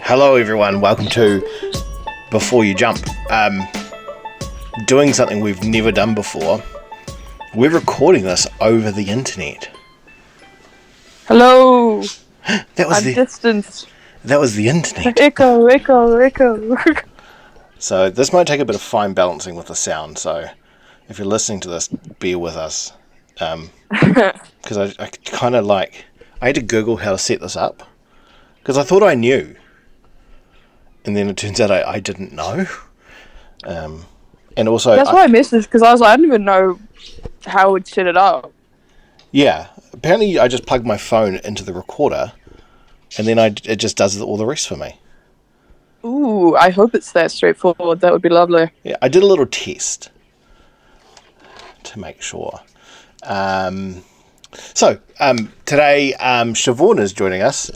Hello everyone, welcome to Before You Jump. Doing something we've never done before. We're recording this over the internet. Hello. I'm distant. That was the internet. Echo. So this might take a bit of fine balancing with the sound, so if you're listening to this, bear with us. Because I kind of I had to Google how to set this up, because I thought I knew. And then it turns out I didn't know. And also... That's why I missed this, because I was like, I didn't even know how I would set it up. Yeah. Apparently I just plugged my phone into the recorder, and then it just does all the rest for me. Ooh, I hope it's that straightforward. That would be lovely. Yeah, I did a little test to make sure. So, today, Siobhan is joining us,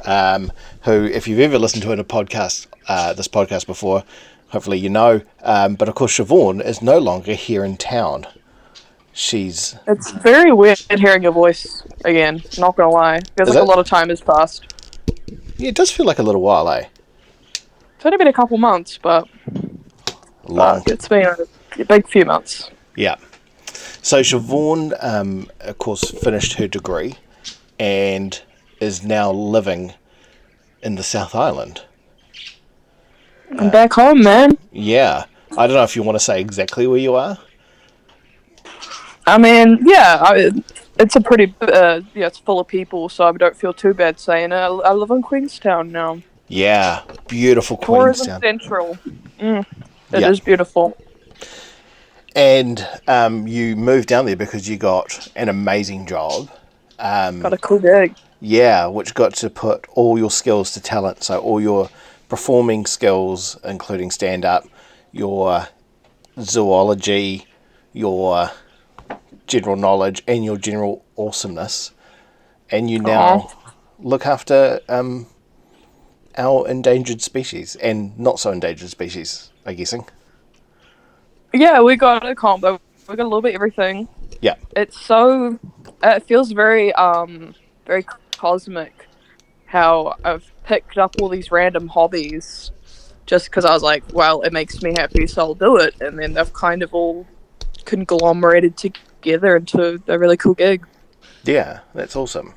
who, if you've ever listened to this podcast before, hopefully you know, but of course Siobhan is no longer here in town. It's very weird hearing your voice again, not gonna lie. Feels like a lot of time has passed. Yeah, it does feel like a little while, eh? It's only been a couple months, but... Long. It's been a big few months. Yeah. So Siobhan, of course, finished her degree and is now living in the South Island. I'm back home, man. Yeah. I don't know if you want to say exactly where you are. I mean, it's a pretty... it's full of people, so I don't feel too bad saying it. I live in Queenstown now. Yeah. Beautiful Queenstown. Tourism Central. It is beautiful. And you moved down there because you got an amazing job. Got a cool gig. Yeah, which got to put all your skills to talent. So all your performing skills, including stand-up, your zoology, your general knowledge, and your general awesomeness. And you now look after our endangered species, and not so endangered species, I'm guessing. Yeah, we got a combo. We got a little bit of everything. Yeah. It feels very, very cosmic how I've picked up all these random hobbies just because I was like, well, it makes me happy, so I'll do it. And then they've kind of all conglomerated together into a really cool gig. Yeah, that's awesome.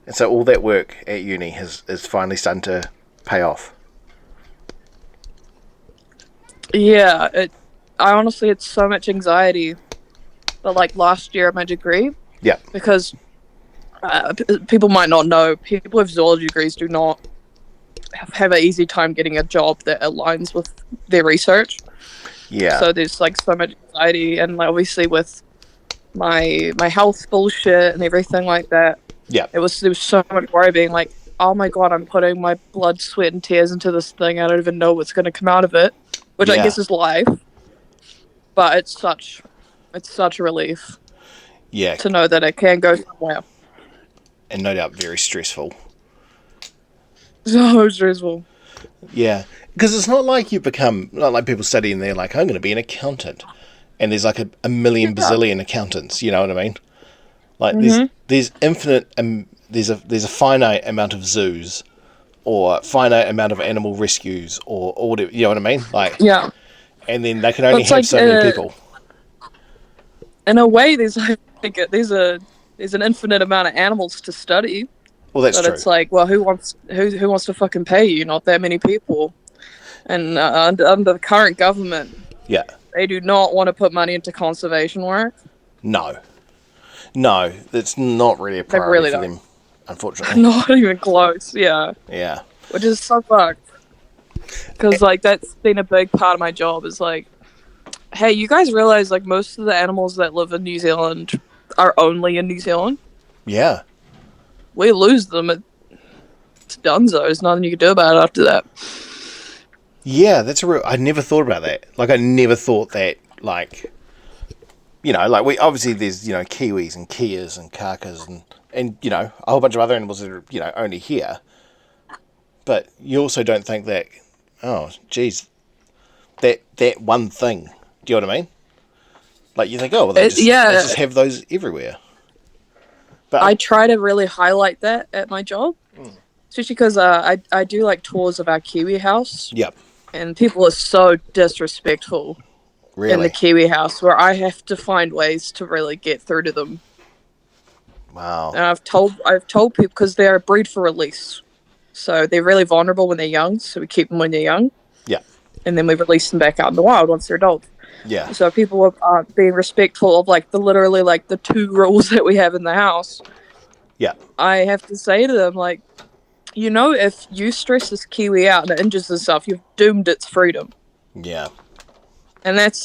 And so all that work at uni is finally starting to pay off. Yeah, I honestly had so much anxiety, but last year at my degree, because people might not know, people with zoology degrees do not have an easy time getting a job that aligns with their research. Yeah. So there's so much anxiety, and obviously with my health bullshit and everything like that. Yeah. There was so much worry, being like, oh my god, I'm putting my blood, sweat, and tears into this thing. I don't even know what's going to come out of it, which I guess is life. But it's such a relief. Yeah. To know that it can go somewhere. And no doubt very stressful. So stressful. Yeah. Because it's not like not like people study and they're like, I'm going to be an accountant. And there's a million bazillion accountants, you know what I mean? There's infinite, there's a finite amount of zoos, or finite amount of animal rescues, or whatever, you know what I mean? And then they can only have so many people. In a way, there's an infinite amount of animals to study. Well, that's true. But it's like, well, who wants to fucking pay you? Not that many people. And under the current government, they do not want to put money into conservation work. No, that's not really a priority for them, unfortunately. Not even close. Yeah. Yeah. Which is so fucked. Because that's been a big part of my job. Is hey, you guys realize most of the animals that live in New Zealand are only in New Zealand? Yeah. We lose them. It's donezo. There's nothing you can do about it after that. Yeah, that's I never thought about that. I never thought that, we obviously there's, kiwis and keas and kakas and a whole bunch of other animals that are, only here. But you also don't think that, oh, geez, that one thing. Do you know what I mean? You think, oh, well, they just have those everywhere. But I try to really highlight that at my job. especially because I do like tours of our Kiwi house, Yep. and people are so disrespectful in the Really? Kiwi house where I have to find ways to really get through to them. Wow. And I've told people because they're a breed for release, so they're really vulnerable when they're young. So we keep them when they're young, Yeah. and then we release them back out in the wild once they're adults. Yeah. So people are being respectful of like the literally like the two rules that we have in the house. Yeah. I have to say to them like, if you stress this Kiwi out and it injures itself, you've doomed its freedom. Yeah. And that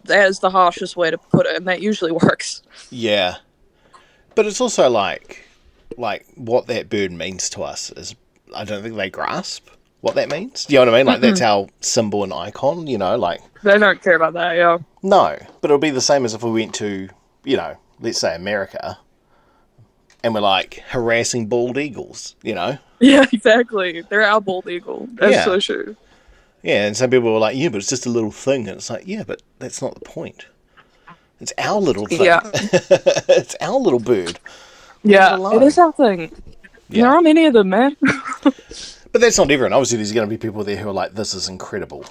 is the harshest way to put it, and that usually works. Yeah. But it's also like what that bird means to us is, I don't think they grasp what that means. Do you know what I mean? Like, that's our symbol and icon, like... They don't care about that, yeah. No, but it'll be the same as if we went to, let's say America, and we're like harassing bald eagles, Yeah, exactly. They're our bald eagle. That's so true. Yeah, and some people were like, yeah, but it's just a little thing. And it's like, yeah, but that's not the point. It's our little thing. Yeah. It's our little bird. Yeah, it is our thing. Yeah. There aren't many of them, man. But that's not everyone. Obviously, there's going to be people there who are like, this is incredible.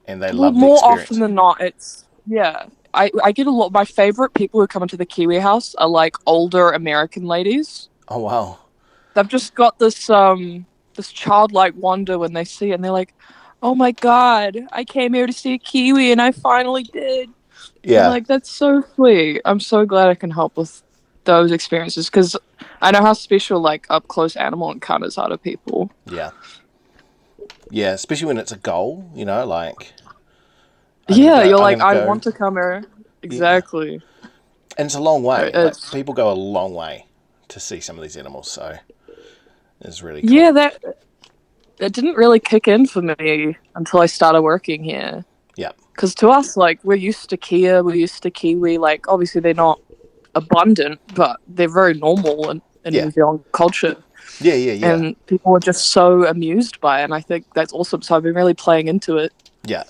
And they love the more experience. often than not, it's, yeah. I get a lot, my favorite people who come into the Kiwi house are like older American ladies. Oh, wow. They've just got this childlike wonder when they see it, and they're like, oh my god, I came here to see a Kiwi and I finally did. Yeah. I'm like, that's so sweet. I'm so glad I can help with those experiences because I know how special like up close animal encounters are to people. Yeah. Yeah, especially when it's a goal, like... I want to come here. Exactly. Yeah. And it's a long way. Like, It's, people go a long way to see some of these animals, so it's really cool. yeah, that didn't really kick in for me until I started working here. Yeah. Because to us, like, we're used to Kia, we're used to Kiwi. Like, obviously they're not abundant, but they're very normal in New Zealand culture. Yeah. And people are just so amused by it, and I think that's awesome. So I've been really playing into it. Yeah.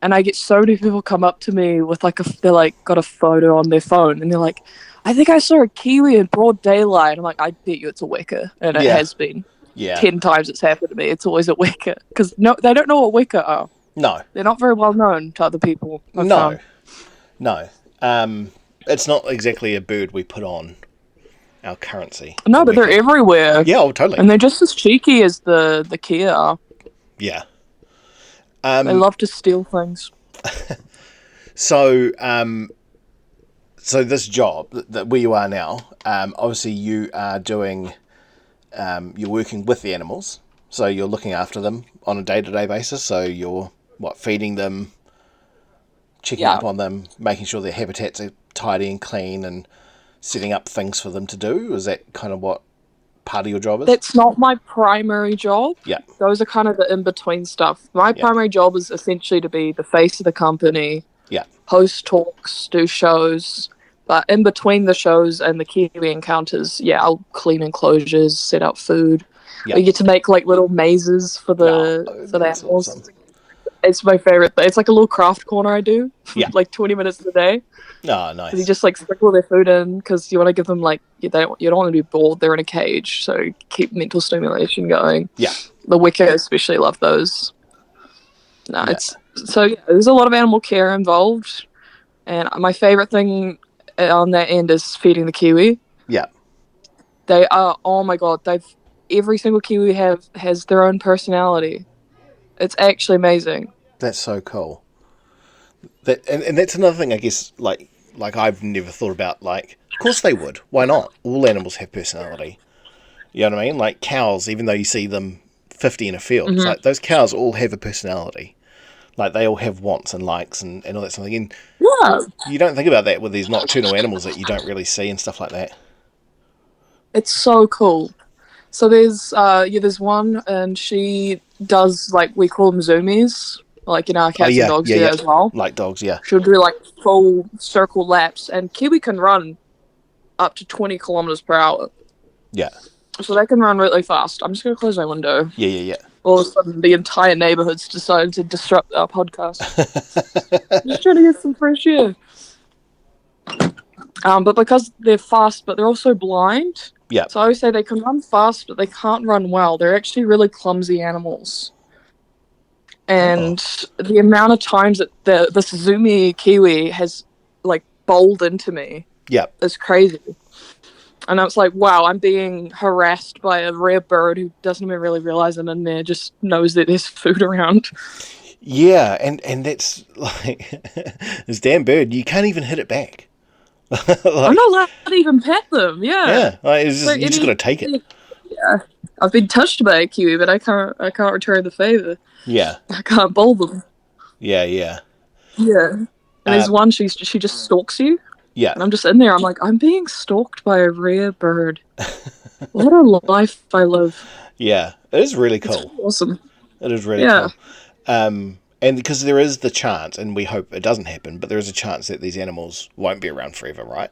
And I get so many people come up to me with like they're like got a photo on their phone, and they're like, "I think I saw a Kiwi in broad daylight." I'm like, "I bet you it's a weka," and it has been. Yeah. 10 times it's happened to me. It's always a weka because they don't know what weka are. No. They're not very well known to other people. No. It's not exactly a bird we put on our currency. No, but they're everywhere. Yeah, totally. And they're just as cheeky as the Kia are. Yeah. They love to steal things. So this job that where you are now, obviously you are doing, you're working with the animals, so you're looking after them on a day-to-day basis. So you're feeding them, checking up on them, making sure their habitats are tidy and clean, and setting up things for them to do. Is that kind of what part of your job is? That's not my primary job. Yeah. Those are kind of the in-between stuff. My primary job is essentially to be the face of the company. Yeah. Host talks, do shows. But in between the shows and the Kiwi encounters, I'll clean enclosures, set up food. Yeah. We get to make like little mazes for the animals. Awesome. It's my favorite. It's like a little craft corner I do. Yeah. Like 20 minutes a day. Oh, nice. You just like sprinkle their food in because you want to give them like you don't want to be bored. They're in a cage, so keep mental stimulation going. Yeah. The weka especially love those. There's a lot of animal care involved, and my favorite thing on that end is feeding the Kiwi. Yeah. They are, oh my god, every single Kiwi has their own personality. It's actually amazing. That's so cool. And that's another thing, I guess, like I've never thought about, like, of course they would. Why not? All animals have personality. You know what I mean? Like cows, even though you see them 50 in a field, it's like those cows all have a personality. Like, they all have wants and likes and all that sort of thing. And you don't think about that with these nocturnal animals that you don't really see and stuff like that. It's so cool. So there's one, and she does, like, we call them zoomies. Like, cats and dogs do that as well. Like dogs, yeah. She'll do, like, full circle laps. And Kiwi can run up to 20 kilometers per hour. Yeah. So they can run really fast. I'm just going to close my window. Yeah. All of a sudden, the entire neighborhood's decided to disrupt our podcast. I'm just trying to get some fresh air. But because they're fast, but they're also blind. Yeah. So I always say they can run fast, but they can't run well. They're actually really clumsy animals. Oh. And the amount of times that this zoomy kiwi has like bowled into me Yeah. is crazy. And I was like, wow, I'm being harassed by a rare bird who doesn't even really realize I'm in there, just knows that there's food around. Yeah, and that's like this damn bird. You can't even hit it back. I'm Like, not allowed to even pet them. Yeah. yeah, like it's So just, you just got to take it. yeah, I've been touched by a kiwi, but I can't return the favor. Yeah, I can't bowl them. yeah, yeah, Yeah. And uh, there's one she just stalks you, yeah, and I'm just in there. I'm like, I'm being stalked by a rare bird. What a life I live. yeah. It is really It's cool. awesome. It is really Yeah. cool. And because there is the chance, and we hope it doesn't happen, but there is a chance that these animals won't be around forever, right?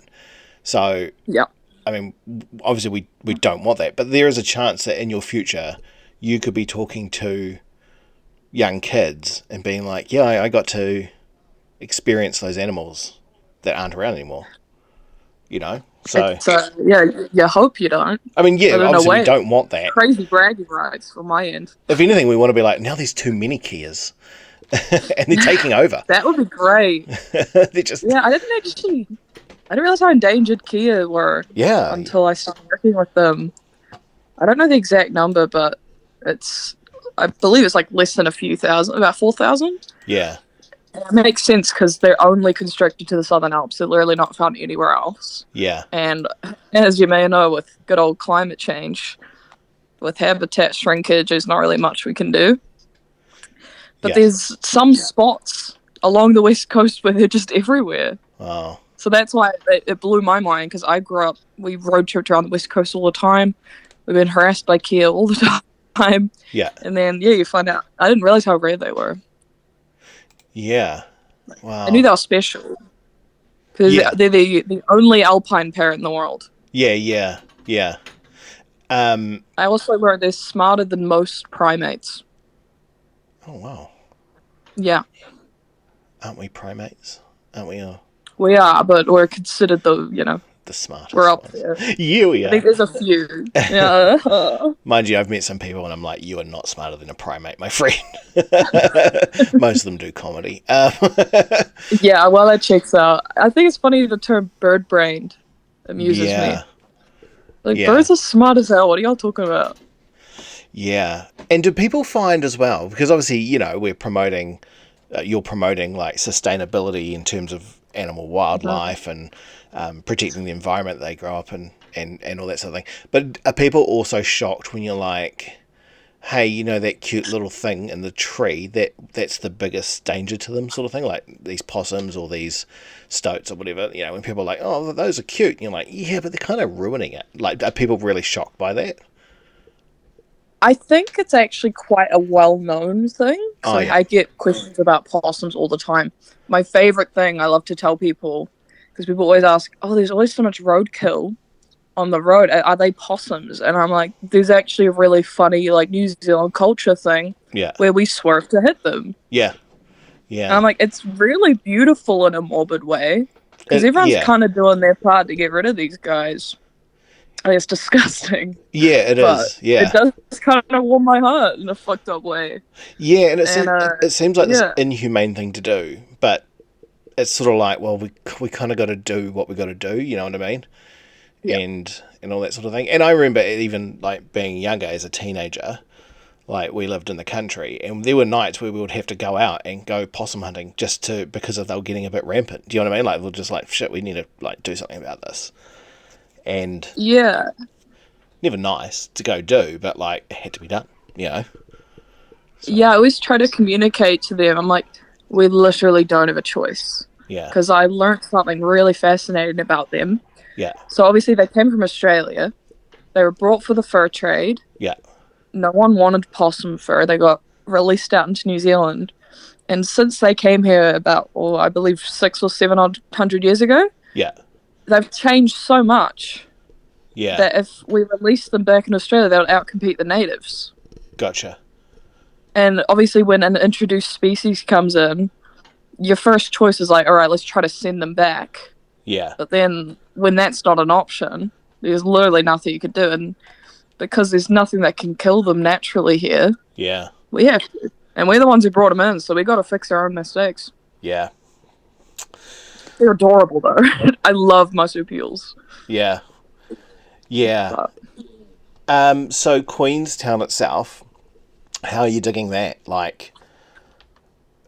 So, Yeah. I mean, obviously we don't want that, but there is a chance that in your future you could be talking to young kids and being like, yeah, I got to experience those animals that aren't around anymore, you know? So, It's yeah. You hope you don't, I mean, yeah, but in a obviously we way, don't want that. crazy bragging rights from my end. If anything, we want to be like, now there's too many Kias and they're taking over. That would be great. They're just, Yeah, I didn't realize how endangered Kia were yeah, until I started working with them. I don't know the exact number, but I believe it's like less than a few thousand, about 4,000. yeah, It makes sense because they're only constricted to the Southern Alps. They're literally not found anywhere else. yeah, And as you may know, with good old climate change, with habitat shrinkage, there's not really much we can do. But yeah. there's some spots along the west coast where they're just everywhere. Oh, So that's why it blew my mind because I grew up, we road tripped around the west coast all the time. We've been harassed by Kia all the time. yeah, And then, yeah, you find out. I didn't realize how rare they were. yeah. I knew Wow. they were special because Yeah, they're the only alpine parrot in the world. yeah, yeah, yeah. I also learned they're smarter than most primates. Oh, wow. Yeah, Aren't we primates? Aren't we we are, but we're considered the smartest we're up ones? there. Yeah, we I think are. there's a few. Yeah. Mind you, I've met some people and I'm like, you are not smarter than a primate, my friend. Most of them do comedy. Yeah, well, that checks out. I think it's funny the term bird brained amuses me. Yeah, Like, yeah, birds are smart as hell. What are y'all talking about? yeah. And do people find as well, because obviously, we're promoting, you're promoting like sustainability in terms of animal wildlife and protecting the environment that they grow up in and all that sort of thing. But are people also shocked when you're like, hey, that cute little thing in the tree, that's the biggest danger to them, sort of thing, like these possums or these stoats or whatever, when people are like, oh, those are cute, and you're like, yeah, but they're kind of ruining it. Like, are people really shocked by that? I think it's actually quite a well-known thing. Oh, So yeah. I get questions about possums all the time. My favorite thing I love to tell people, because people always ask, oh, there's always so much roadkill on the road. Are they possums? And I'm like, there's actually a really funny, like, New Zealand culture thing Yeah. where we swerve to hit them. Yeah. And I'm Yeah. like, it's really beautiful in a morbid way because everyone's Yeah. kind of doing their part to get rid of these guys. I think it's disgusting, Yeah, it but is. it Yeah. does kind of warm my heart in a fucked up way. Yeah, and And it seems like this yeah, inhumane thing to do, but it's sort of like, well, we kind of got to do what we got to do, you know what I mean? yeah, And all that sort of thing. And I remember even like being younger as a teenager, like we lived in the country, and there were nights where we would have to go out and go possum hunting because they were getting a bit rampant. Do you know what I mean? Like we're just like, shit, we need to like do something about this. And yeah, never nice to go do, but like it had to be done, you know. So yeah. I always try to communicate to them. I'm like, we literally don't have a choice yeah, because I learned something really fascinating about them. yeah, So obviously they came from Australia. They were brought for the fur trade. yeah, No one wanted possum fur. They got released out into New Zealand. And since they came here about, I believe 600 or 700 years ago, yeah, they've changed so much yeah. that if we release them back in Australia, they'll outcompete the natives. Gotcha. And obviously, when an introduced species comes in, your first choice is like, all right, let's try to send them back. Yeah. But then when that's not an option, there's literally nothing you could do. And because there's nothing that can kill them naturally here, Yeah. we have to. And we're the ones who brought them in, so we got to fix our own mistakes. Yeah. They're adorable, though. I love marsupials. Yeah. Yeah. But So Queenstown itself, how are you digging that? Like,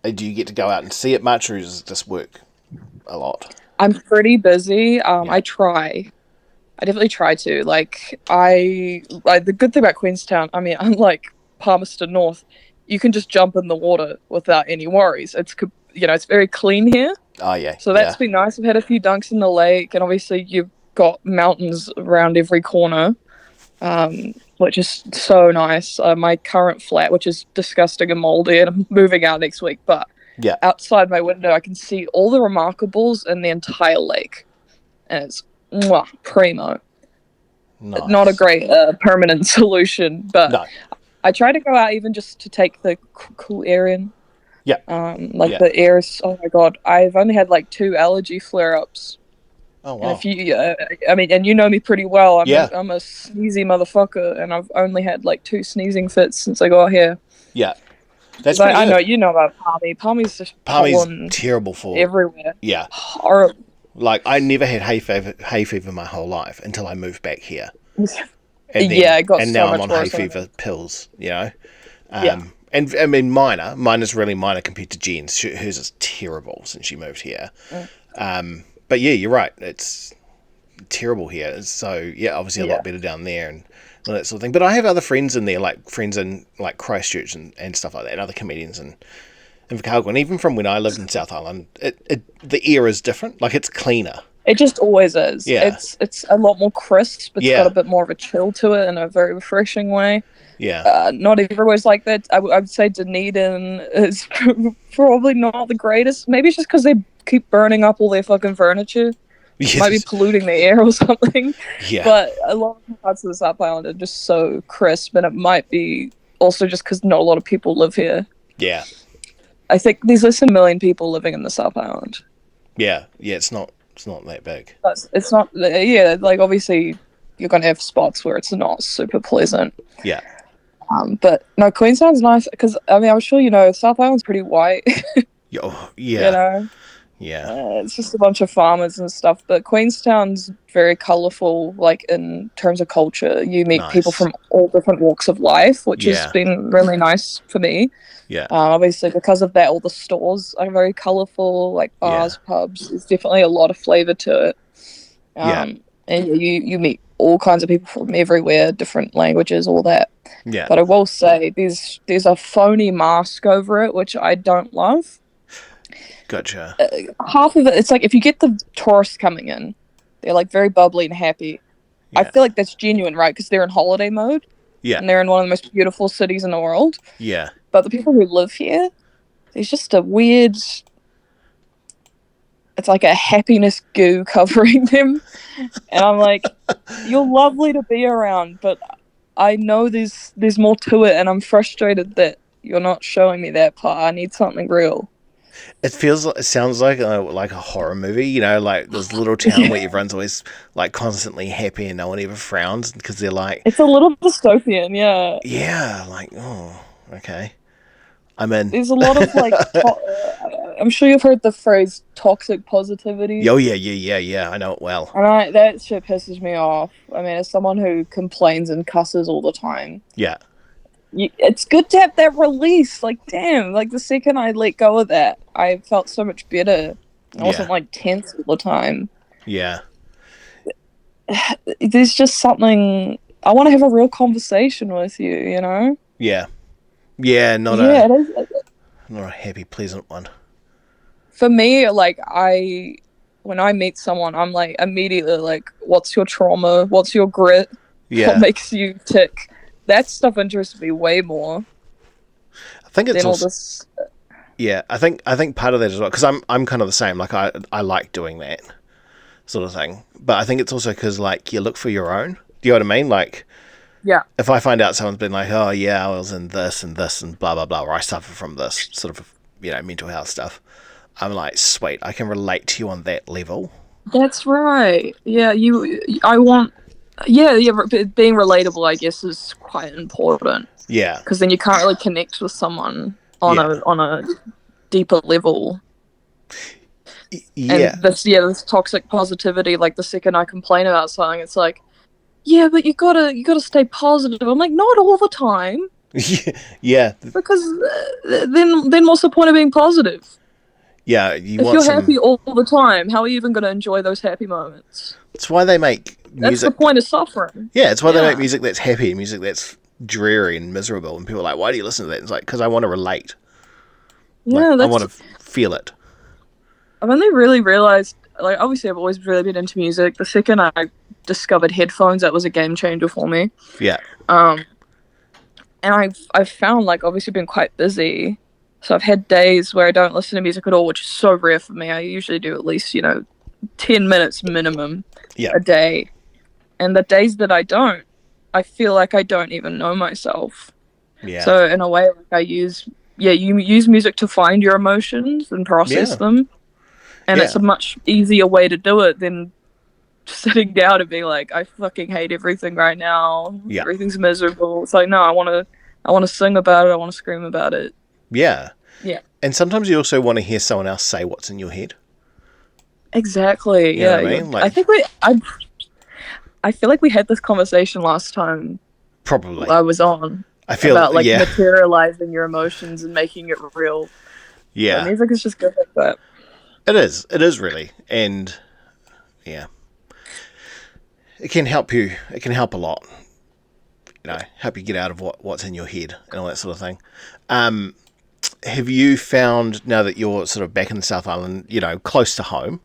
do you get to go out and see it much, or does it just work a lot? I'm pretty busy. Yeah. I try. I definitely try to. The good thing about Queenstown, I mean, unlike Palmerston North, you can just jump in the water without any worries. It's very clean here. Oh, yeah. So that's been nice. I've had a few dunks in the lake, and obviously you've got mountains around every corner, which is so nice. My current flat, which is disgusting and moldy, and I'm moving out next week, but Yeah. outside my window, I can see all the remarkables and the entire lake, and it's primo. Nice. Not a great permanent solution, but No. I try to go out even just to take the cool air in. Yeah. Yeah. The air is, oh my god, I've only had like 2 allergy flare-ups. Oh, wow. And if you, and you know me pretty well. I'm a sneezy motherfucker, and I've only had like 2 sneezing fits since I got here. Yeah. That's I know you know about Palmy. Palmy's just Palmy's terrible for everywhere. Yeah. Horrible. Like, I never had hay fever my whole life until I moved back here. And It got and so now much I'm on hay worse. Fever pills, you know? Yeah. And I mean, mine is really minor compared to Jen's. Hers is terrible since she moved here. But yeah, you're right. It's terrible here. So yeah, obviously a lot better down there and all that sort of thing. But I have other friends in there, like friends in like Christchurch and stuff like that, and other comedians in Chicago. And even from when I lived in South Island, the air is different. Like, it's cleaner. It just always is. Yeah. It's a lot more crisp. It's Yeah. got a bit more of a chill to it in a very refreshing way. Yeah. Not everywhere's like that. I would say Dunedin is probably not the greatest. Maybe it's just because they keep burning up all their fucking furniture. Yes. Might be polluting the air or something. Yeah. But a lot of parts of the South Island are just so crisp, and it might be also just because not a lot of people live here. Yeah. I think there's less than 1 million people living in the South Island. Yeah. Yeah. It's not that big. It's not. Yeah, like obviously you're gonna have spots where it's not super pleasant. Yeah. But no, Queenstown's nice because I mean I'm sure you know South Island's pretty white. Yeah. You know. Yeah. It's just a bunch of farmers and stuff. But Queenstown's very colourful, like in terms of culture. You meet people from all different walks of life, which has been really nice for me. Yeah. Obviously, because of that, all the stores are very colourful, like bars, pubs. There's definitely a lot of flavour to it. And you meet all kinds of people from everywhere, different languages, all that. Yeah. But I will say, there's a phony mask over it, which I don't love. Gotcha. Half of it, it's like if you get the tourists coming in, they're like very bubbly and happy. Yeah. I feel like that's genuine, right? Because they're in holiday mode. Yeah. And they're in one of the most beautiful cities in the world. Yeah. But the people who live here, there's just a weird... It's like a happiness goo covering them. And I'm like, you're lovely to be around, but I know there's more to it, and I'm frustrated that you're not showing me that part. I need something real. It sounds like a horror movie, you know, like this little town where everyone's always like constantly happy and no one ever frowns because they're like... It's a little dystopian, yeah. Yeah, like, oh, okay. I'm in. There's a lot of like... I'm sure you've heard the phrase toxic positivity. Oh, yeah, I know it well. And that shit pisses me off. I mean, as someone who complains and cusses all the time... Yeah. It's good to have that release. Like, damn, like the second I let go of that, I felt so much better. I wasn't like tense all the time. Yeah. There's just something, I want to have a real conversation with you, you know? Yeah. Yeah, not a happy, pleasant one. For me, like, when I meet someone, I'm like, immediately like, what's your trauma? What's your grit? Yeah. What makes you tick? That stuff interests me way more. I think it's also, this. Yeah, I think part of that as well, because I'm kind of the same. Like I like doing that sort of thing, but I think it's also because like you look for your own. Do you know what I mean? Like, yeah. If I find out someone's been like, oh yeah, I was in this and this and blah blah blah, or I suffer from this sort of mental health stuff, I'm like, sweet, I can relate to you on that level. That's right. Yeah, I want. Yeah, yeah. Being relatable, I guess, is quite important Yeah, because then you can't really connect with someone on yeah, a deeper level. And yeah. this toxic positivity, like the second I complain about something, it's like, yeah, but you gotta stay positive. I'm like, not all the time, Yeah, because then what's the point of being positive? yeah. You If want you're some. happy all the time, how are you even gonna enjoy those happy moments? It's why they make That's the music. point of suffering. Yeah, it's why they make Yeah, music that's happy, music that's dreary and miserable. And people are like, why do you listen to that? It's like, because I want to relate. Like, yeah. I want That's to feel it. I've only really realized. Like, obviously, I've always really been into music. The second I discovered headphones, that was a game changer for me. Yeah, Um, and I've found, like, obviously been quite busy, so I've had days where I don't listen to music at all, which is so rare for me. I usually do at least 10 minutes minimum yeah, a day, and the days that I don't, I feel like I don't even know myself. yeah, So in a way, like, you use music to find your emotions and process yeah, them, and it's yeah, a much easier way to do it than sitting down and being like, I fucking hate everything right now. yeah, Everything's miserable. It's like, no, I wanna sing about it. I wanna scream about it. yeah. Yeah. And sometimes you also want to hear someone else say what's in your head. Exactly. You know Yeah. what I mean? I Like, think I feel like we had this conversation last time probably. I was on I feel, about, like, yeah, materializing your emotions and making it real. So yeah. music is just good like that. It is. It is really. And, yeah, it can help you. It can help a lot. Help you get out of what's in your head and all that sort of thing. Um, have you found, now that you're sort of back in the South Island, close to home,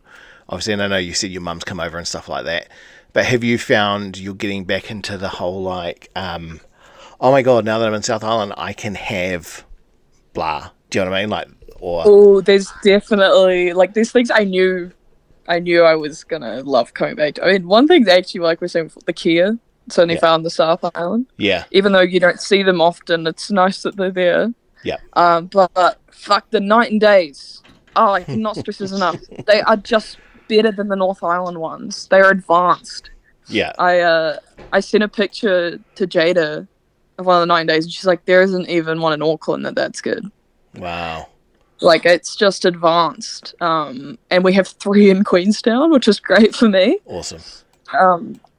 obviously, and I know you said your mum's come over and stuff like that, but have you found you're getting back into the whole, like, oh my God, now that I'm in South Island, I can have blah. Do you know what I mean? Like, or, Oh, there's definitely, like, these things I knew I was gonna love coming back to. I mean, one thing actually, like we're saying, the Kia, it's only yeah, found in the South Island. yeah, Even though you don't see them often, it's nice that they're there. yeah, But fuck, the night and days. Oh, I cannot stress this enough. They are just better than the North Island ones. They are advanced. yeah. I sent a picture to Jada of one of the night and days, and she's like, "There isn't even one in Auckland that's good." Wow. Like, it's just advanced. And we have three in Queenstown, which is great for me. Awesome.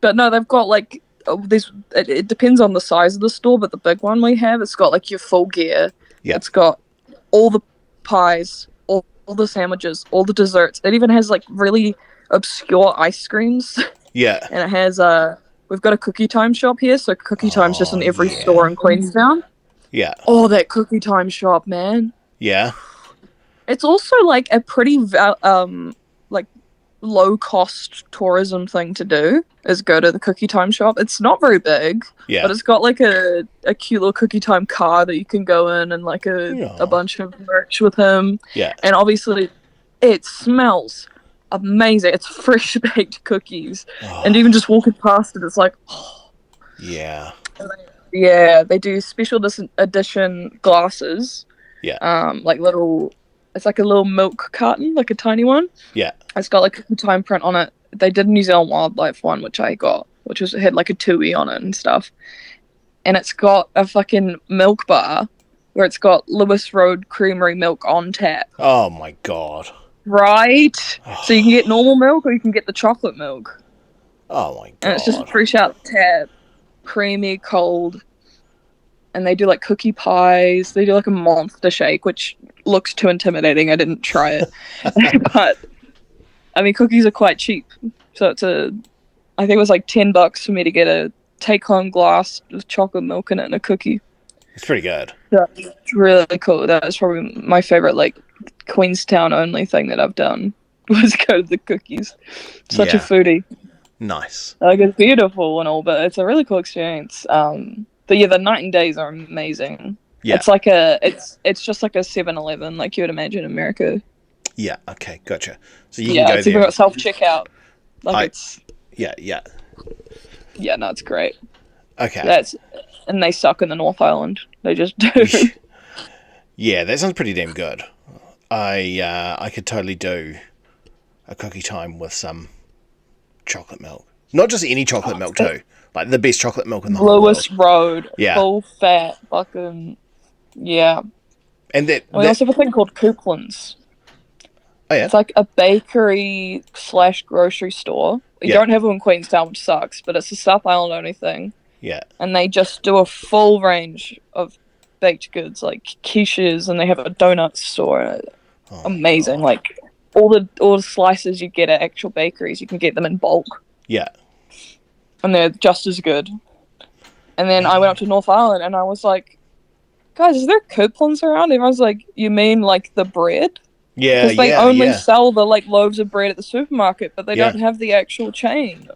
But no, they've got, like, this. It depends on the size of the store, but the big one we have, it's got, like, your full gear. Yeah, It's got all the pies, all the sandwiches, all the desserts. It even has, like, really obscure ice creams, yeah. and it has we've got a cookie time shop here, so cookie time's just Oh, in every yeah. store in Queenstown. Yeah, Oh, that cookie time shop, man! yeah, It's also, like, a pretty like, low cost tourism thing to do, is go to the cookie time shop. It's not very big, yeah. but it's got, like, a cute little cookie time car that you can go in, and, like, a Yeah. bunch of merch with him. Yeah. And obviously it smells amazing. It's fresh baked cookies. And even Oh, just walking past it, it's like, oh. yeah. Yeah, they do special edition glasses. Yeah. Like, it's like a little milk carton, like a tiny one. Yeah. It's got, like, a time print on it. They did a New Zealand wildlife one, which I got, had, like, a tui on it and stuff. And it's got a fucking milk bar where it's got Lewis Road Creamery milk on tap. Oh my God. Right? So you can get normal milk, or you can get the chocolate milk. Oh my And it's just God. fresh out the tap, creamy, cold. And they do, like, cookie pies. They do, like, a monster shake, which looks too intimidating. I didn't try it. But I mean, cookies are quite cheap, so I think it was like $10 for me to get a take-home glass with chocolate milk in it and a cookie. It's pretty good. Yeah, it's really cool. That was probably my favorite, like, Queenstown only thing that I've done, was go to the cookies. Such a Yeah. foodie. Nice. Like, it's beautiful and all, but it's a really cool experience. But yeah, the night and days are amazing. Yeah. It's like it's just like a 7-Eleven, like you would imagine in America. Yeah. Okay. Gotcha. So you can Yeah, go it's even there. got self-checkout. Like, Yeah. Yeah. yeah, no, it's great. Okay. And they suck in the North Island. They just do. Yeah, that sounds pretty damn good. I could totally do a cookie time with some chocolate milk. Not just any chocolate milk too. Like the best chocolate milk in the whole world. Lewis Road, Yeah. full fat, fucking, yeah. And And we that also have a thing called Coupons. oh yeah. It's like a bakery slash grocery store. We Yeah. don't have them in Queenstown, which sucks, but it's a South Island only thing. Yeah. And they just do a full range of baked goods, like quiches, and they have a donut store. Oh Amazing. God. Like all the slices you get at actual bakeries, you can get them in bulk. Yeah. And they're just as good. And then I Man. went up to North Island and I was like, guys, is there coupons around? And I was like, you mean like the bread? Yeah, Because they yeah, only yeah. sell the like loaves of bread at the supermarket, but they Yeah. don't have the actual chain.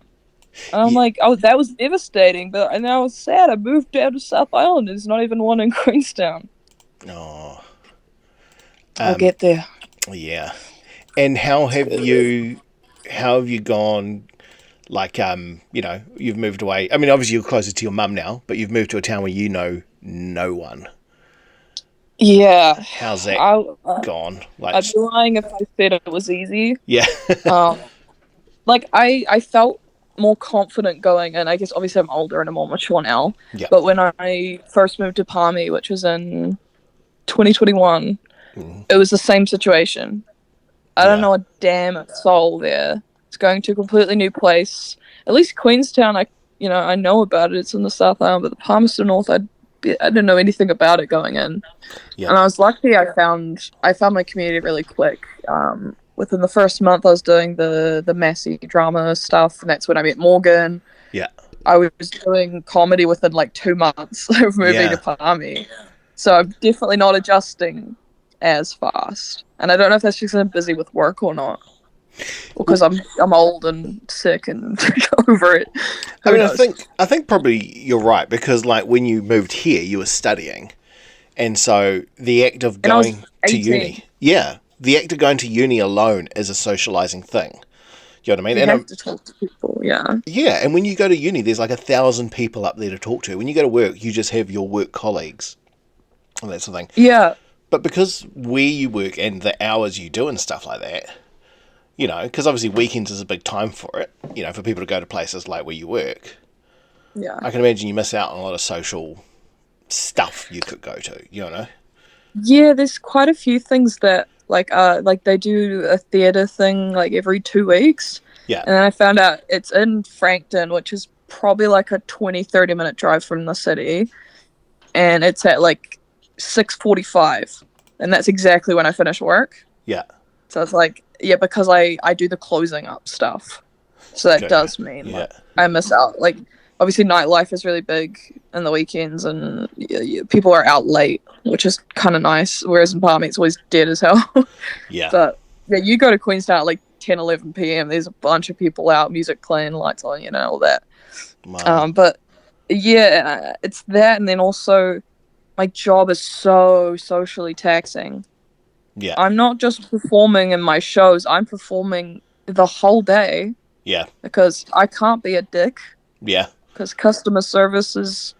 And I'm Yeah. like, oh, that was devastating. But and I was sad. I moved down to South Island. There's not even one in Queenstown. Oh. I'll get there. Yeah. And how have you gone, like, you've moved away. I mean, obviously you're closer to your mum now, but you've moved to a town where you know no one. Yeah. How's that gone? Like, I'd be lying if I said it was easy. yeah. Like I felt more confident going in. I guess obviously I'm older and I'm more mature now. Yeah. But when I first moved to Palmy, which was in 2021, it was the same situation. I don't know a damn soul there. It's going to a completely new place. At least Queenstown, I know about it. It's in the South Island, but the Palmerston North, I didn't know anything about it going in. Yeah. And I was lucky. I found my community really quick. Within the first month, I was doing the messy drama stuff, and that's when I met Morgan. Yeah. I was doing comedy within like 2 months of moving to Palmy. So I'm definitely not adjusting as fast. And I don't know if that's just because I'm busy with work or not. Or because I'm old and sick and over it. I mean, I think probably you're right, because like when you moved here, you were studying, and so the act of going to uni, the act of going to uni alone is a socializing thing. You know what I mean? You have to talk to people, yeah. Yeah, and when you go to uni, there's like 1,000 people up there to talk to. When you go to work, you just have your work colleagues and that sort of thing. Yeah. But because where you work and the hours you do and stuff like that, because obviously weekends is a big time for it, for people to go to places like where you work. Yeah. I can imagine you miss out on a lot of social stuff you could go to, Yeah, there's quite a few things that like they do a theatre thing like every 2 weeks. Yeah. And then I found out it's in Frankton, which is probably like a 20-30 minute drive from the city. And it's at like 6:45. And that's exactly when I finish work. Yeah. So it's like, because I do the closing up stuff. So that does mean like, I miss out. Like, obviously nightlife is really big in the weekends, and people are out late, which is kind of nice. Whereas in Palmy, it's always dead as hell. Yeah. But you go to Queenstown at like 10, 11 p.m. There's a bunch of people out, music playing, lights on, all that. Wow. But yeah, it's that, and then also my job is so socially taxing. Yeah. I'm not just performing in my shows. I'm performing the whole day. Yeah. Because I can't be a dick. Yeah. Because customer service is...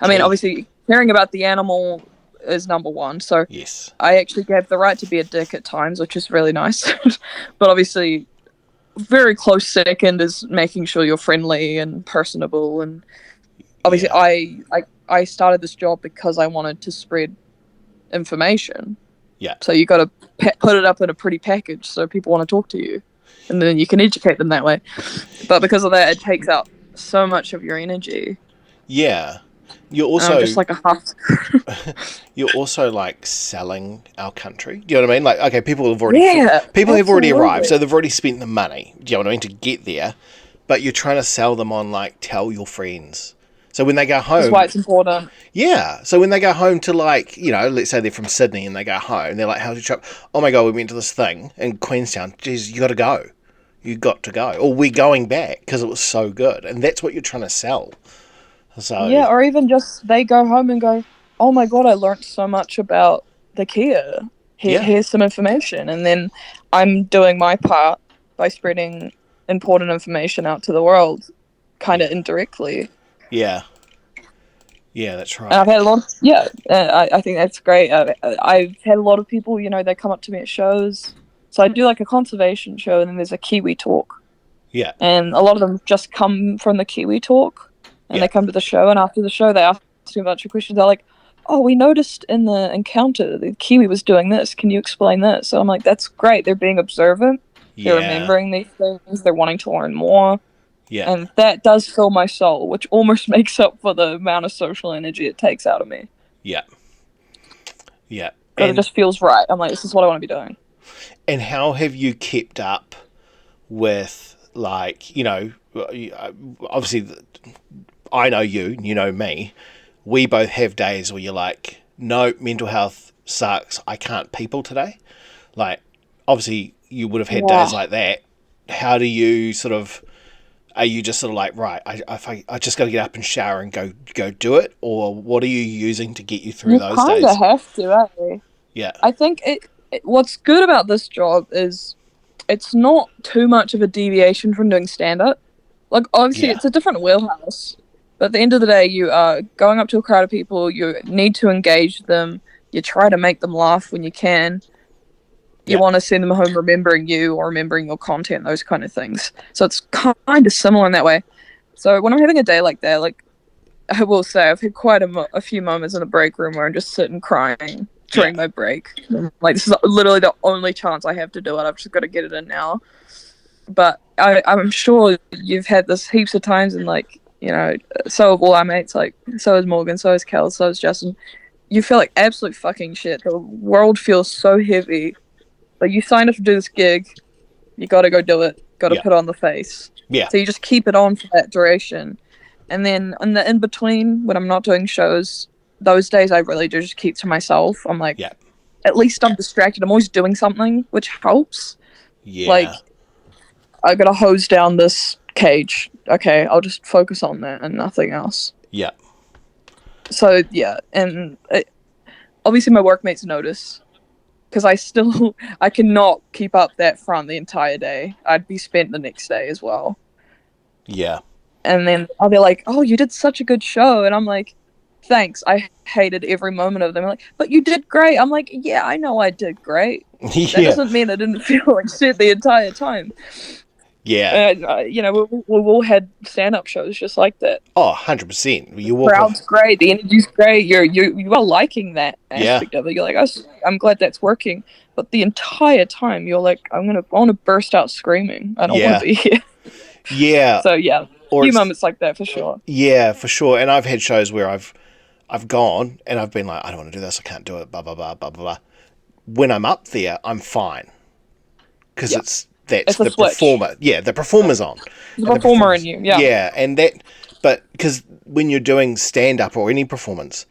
I mean, obviously, caring about the animal is number one. So yes. I actually have the right to be a dick at times, which is really nice. But obviously, very close second is making sure you're friendly and personable. And obviously, I started this job because I wanted to spread information. Yeah. So you got to put it up in a pretty package so people want to talk to you, and then you can educate them that way. But because of that, it takes out so much of your energy. Yeah. You're also just like a husk. You're also like selling our country. Do you know what I mean? Like, okay, people have already have already arrived, so they've already spent the money. Do you know what I mean, to get there? But you're trying to sell them on like tell your friends. So when they go home... That's why it's important. Yeah. So when they go home to like, let's say they're from Sydney and they go home, and they're like, how's your trip? Oh my God, we went to this thing in Queenstown. Jeez, you got to go. You got to go. Or we're going back because it was so good. And that's what you're trying to sell. So yeah, or even just they go home and go, oh my God, I learned so much about the Kia. Here's some information. And then I'm doing my part by spreading important information out to the world kind of indirectly. Yeah. Yeah, that's right. And I've had a lot of, I think that's great. I've had a lot of people, they come up to me at shows. So I do like a conservation show, and then there's a Kiwi talk. Yeah. and a lot of them just come from the Kiwi talk, and Yeah. they come to the show, and after the show they ask me a bunch of questions. They're like, oh, we noticed in the encounter the Kiwi was doing this, can you explain this? So I'm like, that's great, they're being observant, they're Yeah. remembering these things, they're wanting to learn more, Yeah. and that does fill my soul, which almost makes up for the amount of social energy it takes out of me, Yeah. Yeah. because it just feels right. I'm like, this is what I want to be doing. And how have you kept up with, like, obviously I know you know me. We both have days where you're like, no, mental health sucks. I can't people today. Like, obviously you would have had Yeah. days like that. How do you sort of, are you just sort of like, right, I just got to get up and shower and go do it? Or what are you using to get you through You those kind of days? have to, eh? Yeah. I think what's good about this job is it's not too much of a deviation from doing stand up. Like, obviously, Yeah. it's a different wheelhouse, but at the end of the day, you are going up to a crowd of people, you need to engage them, you try to make them laugh when you can, you Yeah. want to send them home remembering you or remembering your content, those kind of things. So it's kind of similar in that way. So when I'm having a day like that, like, I will say I've had quite a few moments in the break room where I'm just sitting crying Yeah. during my break. Like, this is literally the only chance I have to do it. I've just got to get it in now. But I'm sure you've had this heaps of times, and like, so have all our mates. Like, so is Morgan, so is Kels, so is Justin. You feel like absolute fucking shit. The world feels so heavy. Like, you signed up to do this gig, you got to go do it. Got to Yeah. put on the face. Yeah. So you just keep it on for that duration. And then in the in between, when I'm not doing shows, those days I really do just keep to myself. I'm like, Yeah. at least I'm distracted. I'm always doing something, which helps. Like, Yeah. I gotta hose down this cage. Okay, I'll just focus on that and nothing else. Yeah. So yeah, and obviously my workmates notice, because I cannot keep up that front the entire day. I'd be spent the next day as well. Yeah. And then I'll be like, "Oh, you did such a good show," and I'm like, "Thanks." I hated every moment of them. I'm like, "But you did great." I'm like, "Yeah, I know I did great. That Yeah. doesn't mean I didn't feel like shit the entire time." Yeah. And we've all had stand-up shows just like that. Oh, 100%. You walk Crowd's off. great, the energy's great. You are liking that Yeah. aspect of it. You're like, "Oh, I'm glad that's working." But the entire time, you're like, I want to burst out screaming. I don't want Yeah. to be here. Yeah. So yeah, a Or few it's, moments like that for sure. yeah, for sure. And I've had shows where I've gone and I've been like, I don't want to do this. I can't do it. Blah, blah, blah, blah, blah, blah. When I'm up there, I'm fine. Because Yeah, that's it's a the switch. performer. Yeah, the performer's on. The And performer in you. Yeah. Yeah, and that, but because when you're doing stand up or any performance,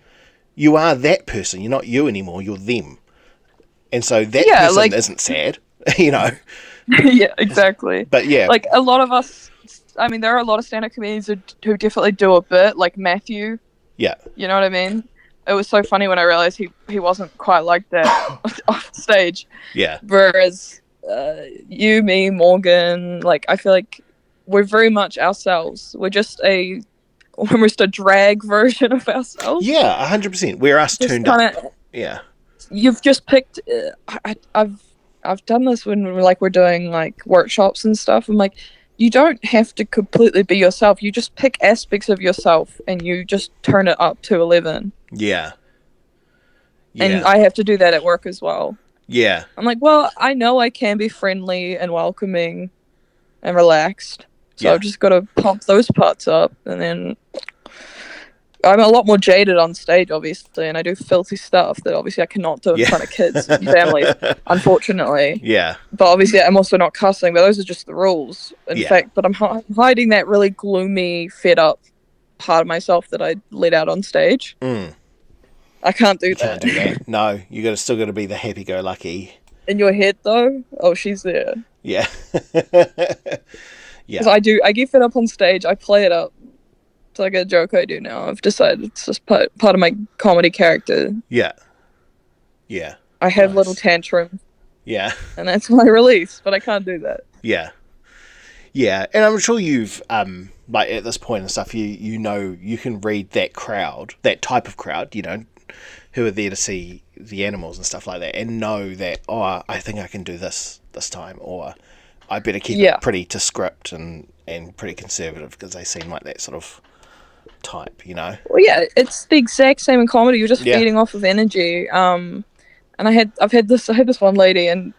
you are that person. You're not you anymore. You're them. And so that Yeah, person like isn't sad, you know. yeah, exactly. But yeah, Like, a lot of us, I mean, there are a lot of stand-up comedians who definitely do a bit, like Matthew. yeah, You know what I mean? It was so funny when I realized he wasn't quite like that off stage. yeah, Whereas you, me, Morgan, like, I feel like we're very much ourselves. We're just almost a drag version of ourselves. yeah, 100%. We're us Just turned up. kind of, Yeah, you've just picked. I've done this when we're doing like workshops and stuff. I'm like, you don't have to completely be yourself. You just pick aspects of yourself and you just turn it up to 11. yeah, And yeah, I have to do that at work as well. yeah, I'm like, well, I know I can be friendly and welcoming and relaxed. So yeah, I've just got to pump those parts up. And then I'm a lot more jaded on stage, obviously, and I do filthy stuff that obviously I cannot do in yeah. front of kids and families, unfortunately. Yeah, But obviously I'm also not cussing, but those are just the rules. In Yeah. fact, but I'm hiding that really gloomy, fed up part of myself that I let out on stage. I can't do you that. can't do that. No, still got to be the happy-go-lucky. In your head, though, oh, she's there. Yeah, Because yeah, I get fed up on stage, I play it up. It's like a joke I do now. I've decided it's just part of my comedy character. yeah, yeah. I have Nice. little tantrums, Yeah, and that's my release, but I can't do that. yeah, yeah. And I'm sure you've like at this point and stuff, you know you can read that crowd, that type of crowd, who are there to see the animals and stuff like that, and know that, oh, I think I can do this time, or I better keep it Yeah. pretty to script and pretty conservative because they seem like that sort of type, Well, yeah, it's the exact same in comedy. You're just Yeah, feeding off of energy. And I had this one lady, and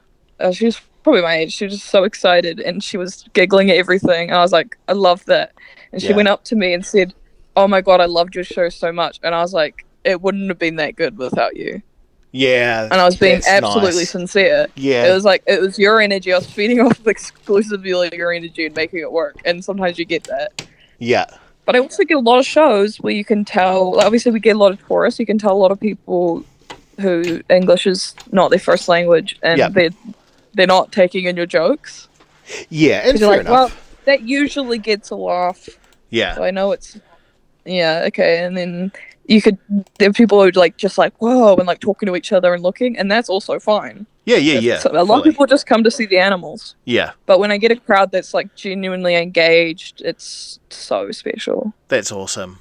she was probably my age. She was just so excited, and she was giggling at everything. And I was like, I love that. And she yeah, went up to me and said, "Oh my god, I loved your show so much." And I was like, "It wouldn't have been that good without you." yeah. And I was being That's absolutely nice. sincere. It Yeah, was like it was your energy. I was feeding off of exclusively your energy and making it work. And sometimes you get that. yeah, But I also get a lot of shows where you can tell. Like, obviously, we get a lot of tourists. You can tell a lot of people who English is not their first language, yeah, and they're not taking in your jokes yeah. And because you're fair like, well, enough. that usually gets a laugh, Yeah, so I know it's yeah, okay. And then you could there are people who like just like whoa and like talking to each other and looking, and that's also fine. yeah, yeah, yeah. A lot of Fully. people just come to see the animals, Yeah, but when I get a crowd that's like genuinely engaged, it's so special. that's awesome.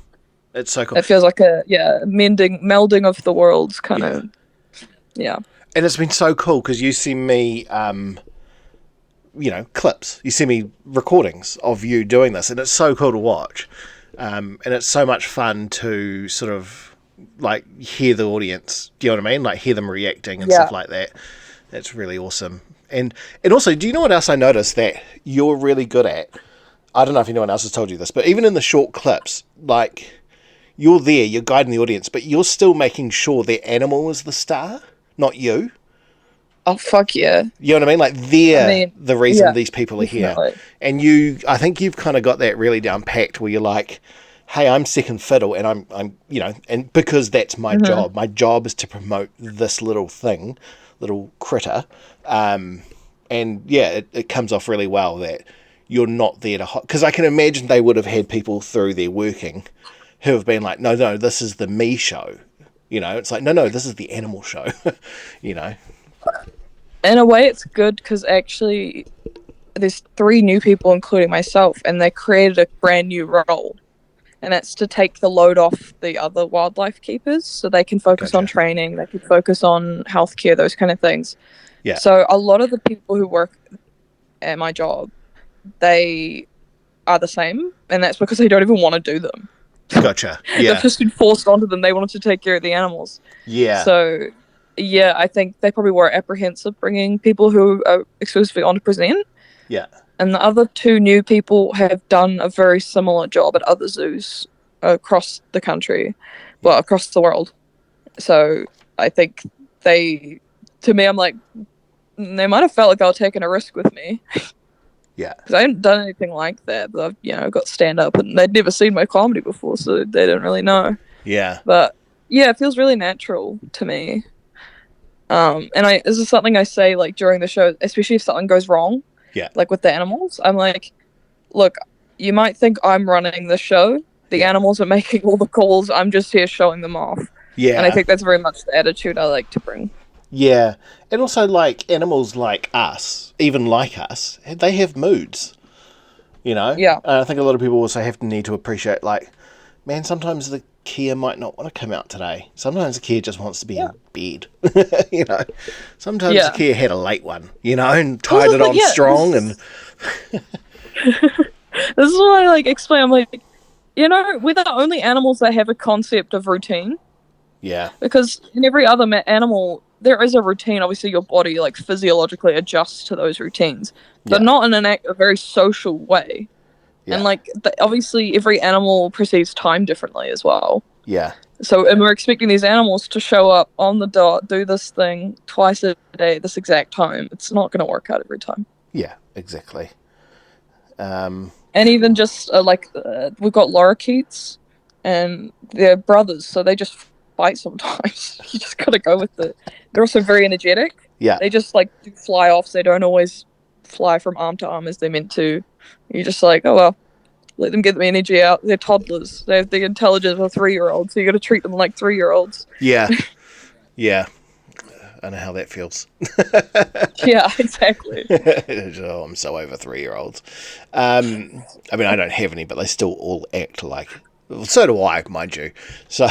It's so cool. It feels like a melding of the worlds kind Yeah, of yeah. and it's been so cool because you send me, clips. You send me recordings of you doing this, and it's so cool to watch. And it's so much fun to sort of like hear the audience. Do you know what I mean? Like hear them reacting and Yeah. stuff like that. That's really awesome. And also, do you know what else I noticed that you're really good at? I don't know if anyone else has told you this, but even in the short clips, like you're there, you're guiding the audience, but you're still making sure the animal is the star, not you. Oh fuck yeah. You know what I mean? Like I they're mean, the reason yeah, these people are here. definitely. And I think you've kind of got that really down packed where you're like, hey, I'm second fiddle and I'm, and because that's my Hmm. job. My job is to promote this little thing, little critter. And yeah, it comes off really well that you're not there to, because I can imagine they would have had people through their working who have been like, no, no, this is the me show. It's like, no, no, this is the animal show, you know? In a way, it's good because actually, there's three new people, including myself, and they created a brand new role, and that's to take the load off the other wildlife keepers, so they can focus on Gotcha. training, they can focus on healthcare, those kind of things. Yeah. So a lot of the people who work at my job, they are the same, and that's because they don't even want to do them. Gotcha. They've Yeah. just been forced onto them. They wanted to take care of the animals. Yeah. So, yeah, I think they probably were apprehensive bringing people who are exclusively on to present. Yeah. And the other two new people have done a very similar job at other zoos across the country, well, across the world. So I think to me, I'm like, they might have felt like they were taking a risk with me Yeah. because I hadn't done anything like that. But I've, got stand up, and they'd never seen my comedy before, so they didn't really know. Yeah. But yeah, it feels really natural to me. And this is something I say like during the show, especially if something goes wrong. Yeah. Like with the animals, I'm like, look, you might think I'm running the show. The Yeah. animals are making all the calls. I'm just here showing them off. Yeah. And I think that's very much the attitude I like to bring. Yeah. And also, like, animals like us, even like us, they have moods, Yeah. And I think a lot of people also have to need to appreciate, like, man, sometimes the Kia might not want to come out today. Sometimes the Kia just wants to be in bed, Sometimes Yeah. the Kia had a late one, and tied it on Yeah, strong and... This is what I like explain. I'm like, we're the only animals that have a concept of routine. Yeah. Because in every other animal, there is a routine. Obviously, your body like physiologically adjusts to those routines, but Yeah. not in a very social way. Yeah. And like, obviously, every animal perceives time differently as well. Yeah. So, and we're expecting these animals to show up on the dot, do this thing twice a day at this exact time. It's not going to work out every time. Yeah, exactly. And even just we've got lorikeets, and they're brothers, so they just fight sometimes. You just gotta go with it. They're also very energetic. Yeah. They just like do fly offs. They don't always fly from arm to arm as they're meant to. You're just like, oh well, let them get the energy out. They're toddlers. They have the intelligence of a 3-year-old, so you got to treat them like 3-year-olds. Yeah. Yeah. I know how that feels. Yeah, exactly. Oh, I'm so over 3-year-olds. I mean, I don't have any, but they still all act like... Well, so do I, mind you. So,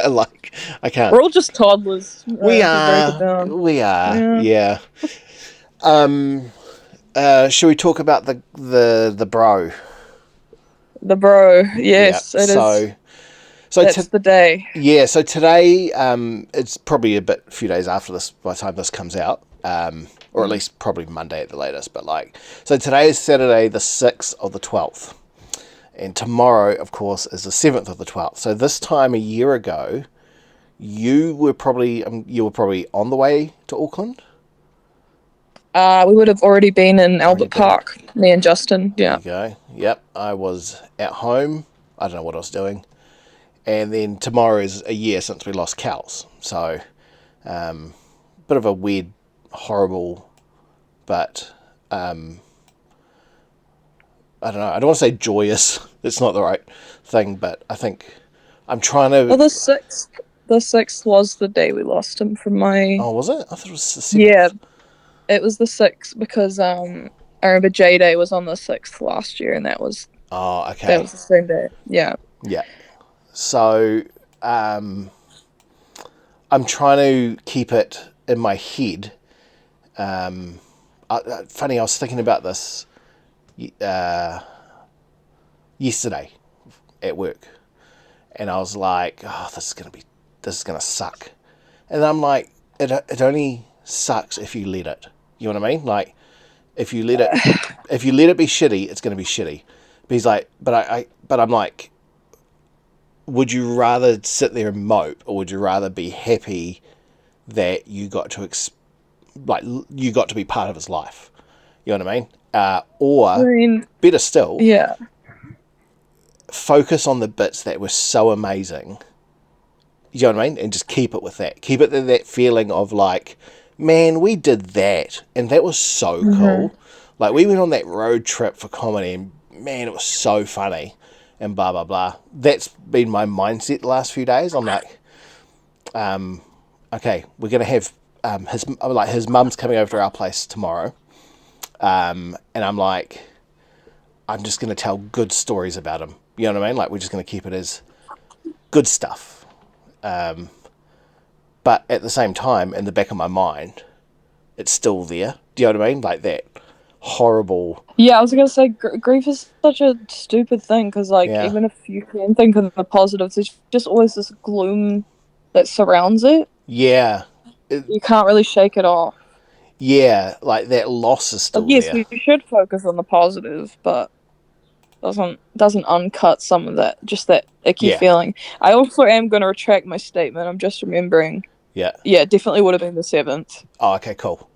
like, I can't... We're all just toddlers. We to break it are. down. We are. Yeah. Yeah. Shall we talk about the bro? The bro, Yeah. yes, it is. So That's the day. yeah. So today, it's probably a few days after this by the time this comes out, or at Mm. least probably Monday at the latest. But so today is Saturday, the 6th of the 12th, and tomorrow, of course, is the 7th of the 12th. So this time a year ago, you were probably on the way to Auckland. We would have already been in Already Albert been. Park, me and Justin. There Yeah. you go. Yep, I was at home. I don't know what I was doing. And then tomorrow is a year since we lost Kels. So, bit of a weird, horrible, but I don't know. I don't want to say joyous. It's not the right thing, but I think I'm trying Well, to. the sixth was the day we lost him from my. Oh, was it? I thought it was the Yeah, 7th. it was the sixth because I remember J Day was on the sixth last year, and Oh, that okay. was the same day. Yeah. Yeah. So, um, I'm trying to keep it in my head. Funny, I was thinking about this uh, yesterday at work, and I was like, "Oh, this is gonna suck." And I'm like, it only sucks if you let it. You know what I mean? Like, if you let it, if you let it be shitty, it's gonna be shitty. But he's like, but I'm like, would you rather sit there and mope, or would you rather be happy that you got to you got to be part of his life? You know what I mean? I Or mean, better still, yeah. focus on the bits that were so amazing. You know what I mean? And just keep it with that. Keep it to that feeling of like, man, we did that, and that was so Hmm. cool. Like, we went on that road trip for comedy, and man, it was so funny, and blah blah blah. That's been my mindset the last few days. I'm like, okay, we're gonna have his mum's coming over to our place tomorrow, and I'm like, I'm just gonna tell good stories about him. You know what I mean? Like, we're just gonna keep it as good stuff. But at the same time, in the back of my mind, it's still there. Do you know what I mean? Like that horrible. Yeah, I was gonna say grief is such a stupid thing because, like, Yeah. even if you can think of the positives, there's just always this gloom that surrounds it. Yeah. It- You can't really shake it off. yeah. Like, that loss is Like, still yes, there. you should focus on the positive, but doesn't uncut some of that, just that icky Yeah. feeling. I also am gonna retract my statement. I'm just remembering. Yeah. Yeah, it definitely would have been the seventh Oh, okay. Cool.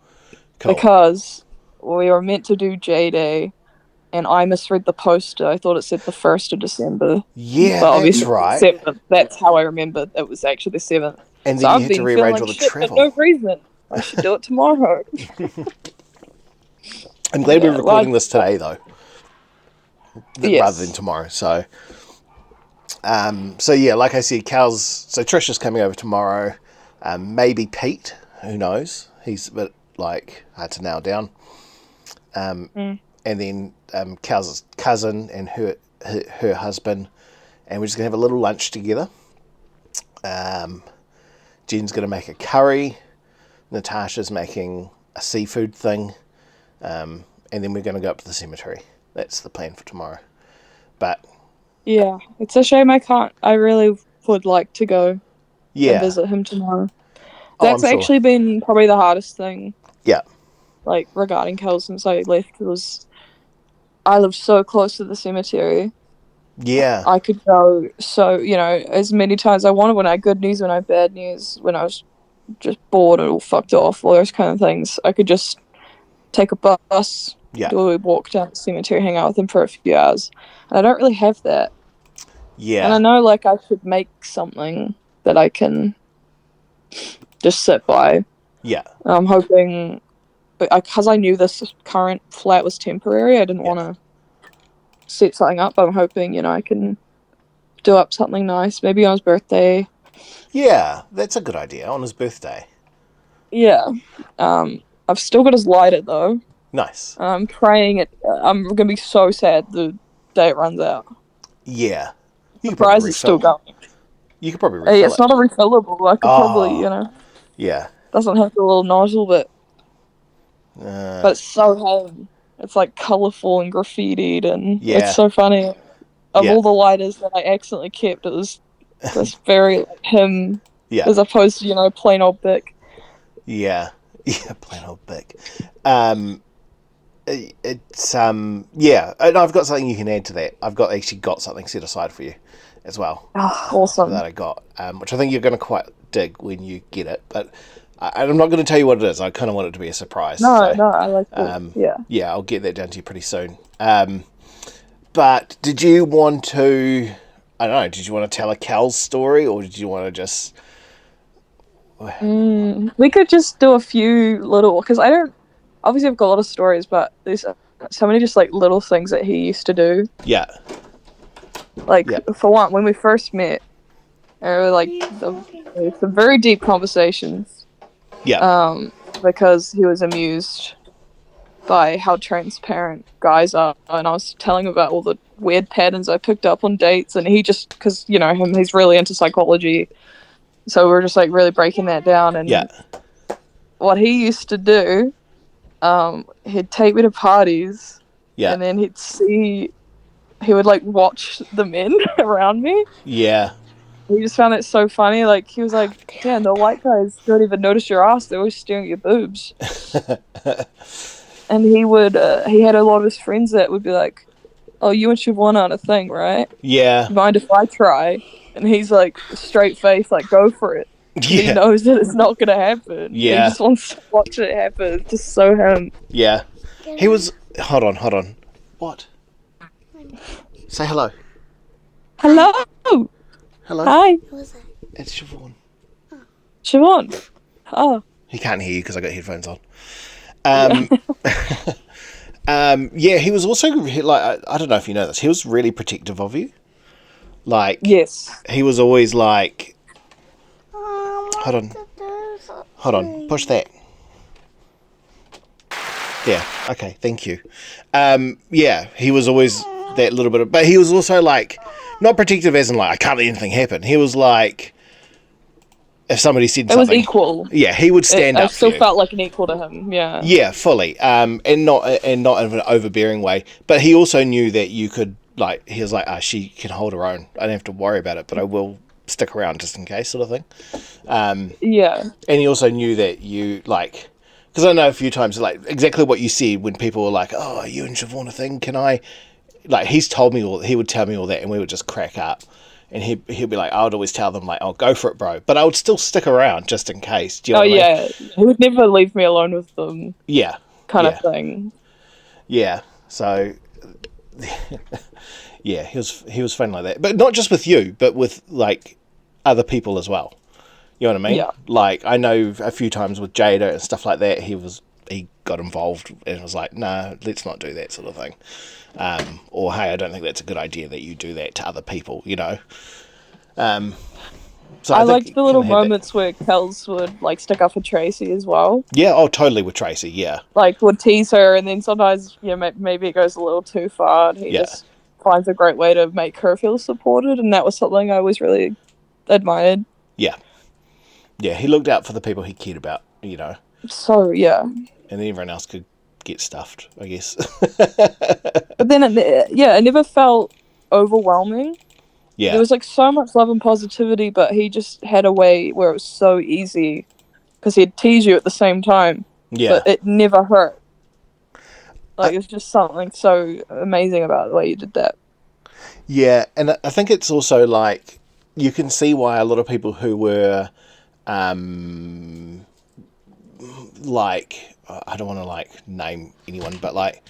Cool. because we were meant to do J Day, and I misread the poster. I thought it said the 1st of December, Yeah, but that's obviously it's the right. seventh. That's how I remember it was actually the seventh. And So then you I've had to been feeling rearrange all like the shit for travel. no reason. I should do it tomorrow. I'm glad we're Yeah, well, recording this today, though, rather than yes, tomorrow. So yeah, like I said, Cal's. So Trisha's coming over tomorrow. Maybe Pete. Who knows? He's a bit like hard to nail down. mm. And then Cal's cousin and her husband, and we're just gonna have a little lunch together. Jen's gonna make a curry. Natasha's making a seafood thing, and then we're gonna go up to the cemetery. That's the plan for tomorrow. But Yeah. It's a shame I can't. I really would like to go and yeah, visit him tomorrow. oh, I'm That's sure. actually been probably the hardest thing, Yeah, like regarding Kel since I left. Was I lived so close to the cemetery. yeah, I could go so as many times I wanted when I had good news, when I had bad news, when I was just bored or fucked off, all those kind of things. I could just take a bus, yeah, do a walk down the cemetery, hang out with him for a few hours. And I don't really have that. And I yeah, know like I should make something that I can just sit by. yeah, I'm hoping, but because I knew this current flat was temporary, I didn't yeah, want to set something up. But I'm hoping, I can do up something nice, maybe on his birthday. yeah. That's a good idea on his birthday. Yeah. I've still got his lighter though. Nice. I'm praying it. I'm gonna be so sad the day it runs out. Yeah, you The could probably prize is still refill. going. You could probably Hey, refill it's it. not a refillable. I could probably, Oh, yeah. doesn't have the little nozzle, but Uh, it's so heavy. It's like colourful and graffitied, and it's Yeah, so funny. Of yeah, all the lighters that I accidentally kept, it was this very like him, yeah, as opposed to plain old Bic. yeah, yeah. Plain old Bic. Um, it's yeah. And I've got something you can add to that. I've actually got something set aside for you as well. Oh, That awesome. I got, which I think you're going to quite dig when you get it. But I'm not going to tell you what it is. I kind of want it to be a surprise. No, So no, I like it. Yeah. yeah, I'll get that down to you pretty soon. But did you want to? I don't know. Did you want to tell a Kels story, or did you want to just? We could just do a few little, because I don't. Obviously, I've got a lot of stories, but there's so many just like little things that he used to do. Yeah, Like yeah, for one, when we first met, there were like some very deep conversations. yeah, Um, because he was amused by how transparent guys are, and I was telling him about all the weird patterns I picked up on dates, and he just, because him, he's really into psychology, so we are just like really breaking that down. yeah, And what he used to do, he'd take me to parties, yeah, and then he would like watch the men around me. yeah, He just found it so funny. Like he was like, "Damn, the white guys don't even notice your ass; they're always staring at your boobs." And he had a lot of his friends that would be like, "Oh, you and Siobhan aren't a thing, right? yeah, Mind if I try?" And he's like, straight face, like, "Go for it," because he yeah, knows that it's not gonna happen. He yeah, just wants to watch it happen. It's just so him. yeah. He was. Hold on, hold on. What? Say hello. Hello, Hello. hi, It's Siobhan. Siobhan. Oh, He can't hear you because I got headphones on. yeah. Yeah, he was also like I don't know if you know this. He was really protective of you. Like Yes. he was always like, hold on, hold on, push that. Yeah, okay, thank you. Yeah, he was always that little bit of, but he was also like, not protective as in like I can't let anything happen. He was like, if somebody said It was something, equal. yeah, he would stand I up for still you. felt like an equal to him. Yeah. Yeah, fully. And not in an overbearing way. But he also knew that you could like. He was like, she can hold her own. I don't have to worry about it, but I will stick around just in case, sort of thing. Yeah. And he also knew that you like. Because I know a few times, like exactly what you said when people were like, "Oh, are you and Siobhan a thing? Can I?" Like he's told me all. He would tell me all that, and we would just crack up. And he'd be like, I would always tell them like, "Oh, go for it, bro." But I would still stick around just in case. Do you know Oh what I mean? yeah. He would never leave me alone with them, Yeah, kind of yeah, thing. yeah. So yeah, he was fun like that, but not just with you, but with like other people as well. You know what I mean? Yeah. Like I know a few times with Jada and stuff like that, he got involved and was like, "No, let's not do that," sort of thing. Or hey, I don't think that's a good idea that you do that to other people. You know. So I I think liked you the kind little of had that. moments where Kels would like stick up for Tracy as well. Yeah. Oh, totally with Tracy. Yeah. Like would tease her, and then sometimes maybe it goes a little too far. And he Yeah. just finds a great way to make her feel supported, and that was something I always really admired. Yeah. Yeah. He looked out for the people he cared about. You know, So yeah, and then everyone else could get stuffed. I guess. but then it never felt overwhelming. There Yeah. was like so much love and positivity, but he just had a way where it was so easy because he'd tease you at the same time, Yeah. but it never hurt. I, Like it's just something so amazing about the way you did that. Yeah, and I think it's also like you can see why a lot of people who were like I don't want to like name anyone, but like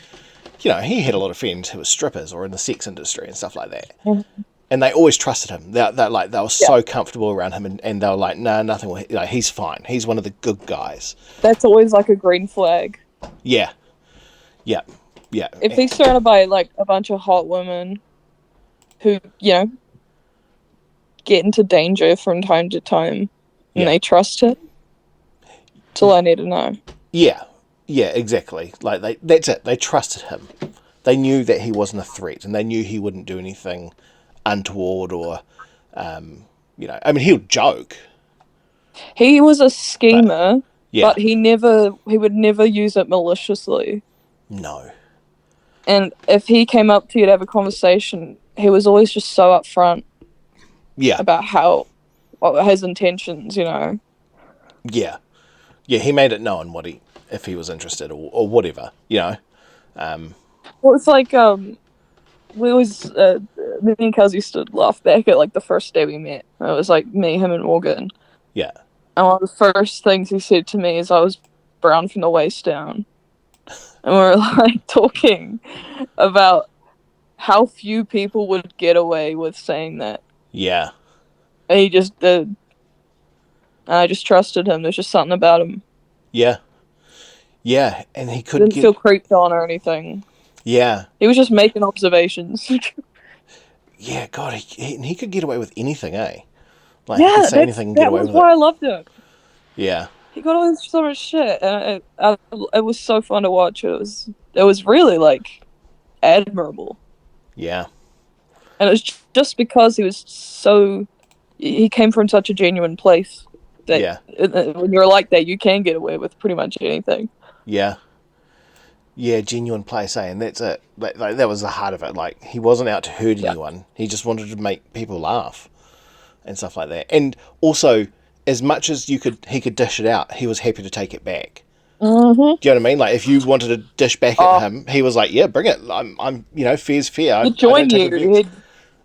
he had a lot of friends who were strippers or in the sex industry and stuff like that, Mhm. and they always trusted him. They were Yeah, so comfortable around him, and they were like, no, nothing will. Like he's fine. He's one of the good guys. that's always like a green flag. Yeah, yeah, yeah, If he's surrounded by like a bunch of hot women who get into danger from time to time, and yeah, they trust him, that's all I need to know. yeah, yeah. Exactly. Like that's it. They trusted him. They knew that he wasn't a threat, and they knew he wouldn't do anything untoward or, I mean, he'll joke, He was a but schemer, yeah, but he would never use it maliciously. no, And if he came up to you to have a conversation, he was always just so upfront Yeah. about what his intentions, you know. Yeah. Yeah, he made it known if he was interested or whatever, you know. Well, it's like we always me and Kels used to laugh back at like the first day we met. It was like me, him, and Morgan. Yeah. And one of the first things he said to me is I was brown from the waist down, and we were like talking about how few people would get away with saying that. Yeah. And he just did. And I just trusted him. There's just something about him. Yeah. Yeah, and he could Didn't get... feel creeped on or anything. Yeah. He was just making observations. Yeah, God, he could get away with anything, eh? Like, he could Yeah, say anything and get that away was with it. why I loved him. Yeah. He got away with so much shit, and it was so fun to watch. It was really like admirable, Yeah. and it was just because he came from such a genuine place that Yeah. when you're like that, you can get away with pretty much anything. Yeah. Yeah, genuine place, eh? And that's it. Like, that was the heart of it. Like, he wasn't out to hurt anyone. He just wanted to make people laugh and stuff like that. And also, as much as he could dish it out, he was happy to take it back. Mm-hmm. Do you know what I mean? Like, if you wanted to dish back at him, he was like, "Yeah, bring it. I'm, fair's fair. He'd join you.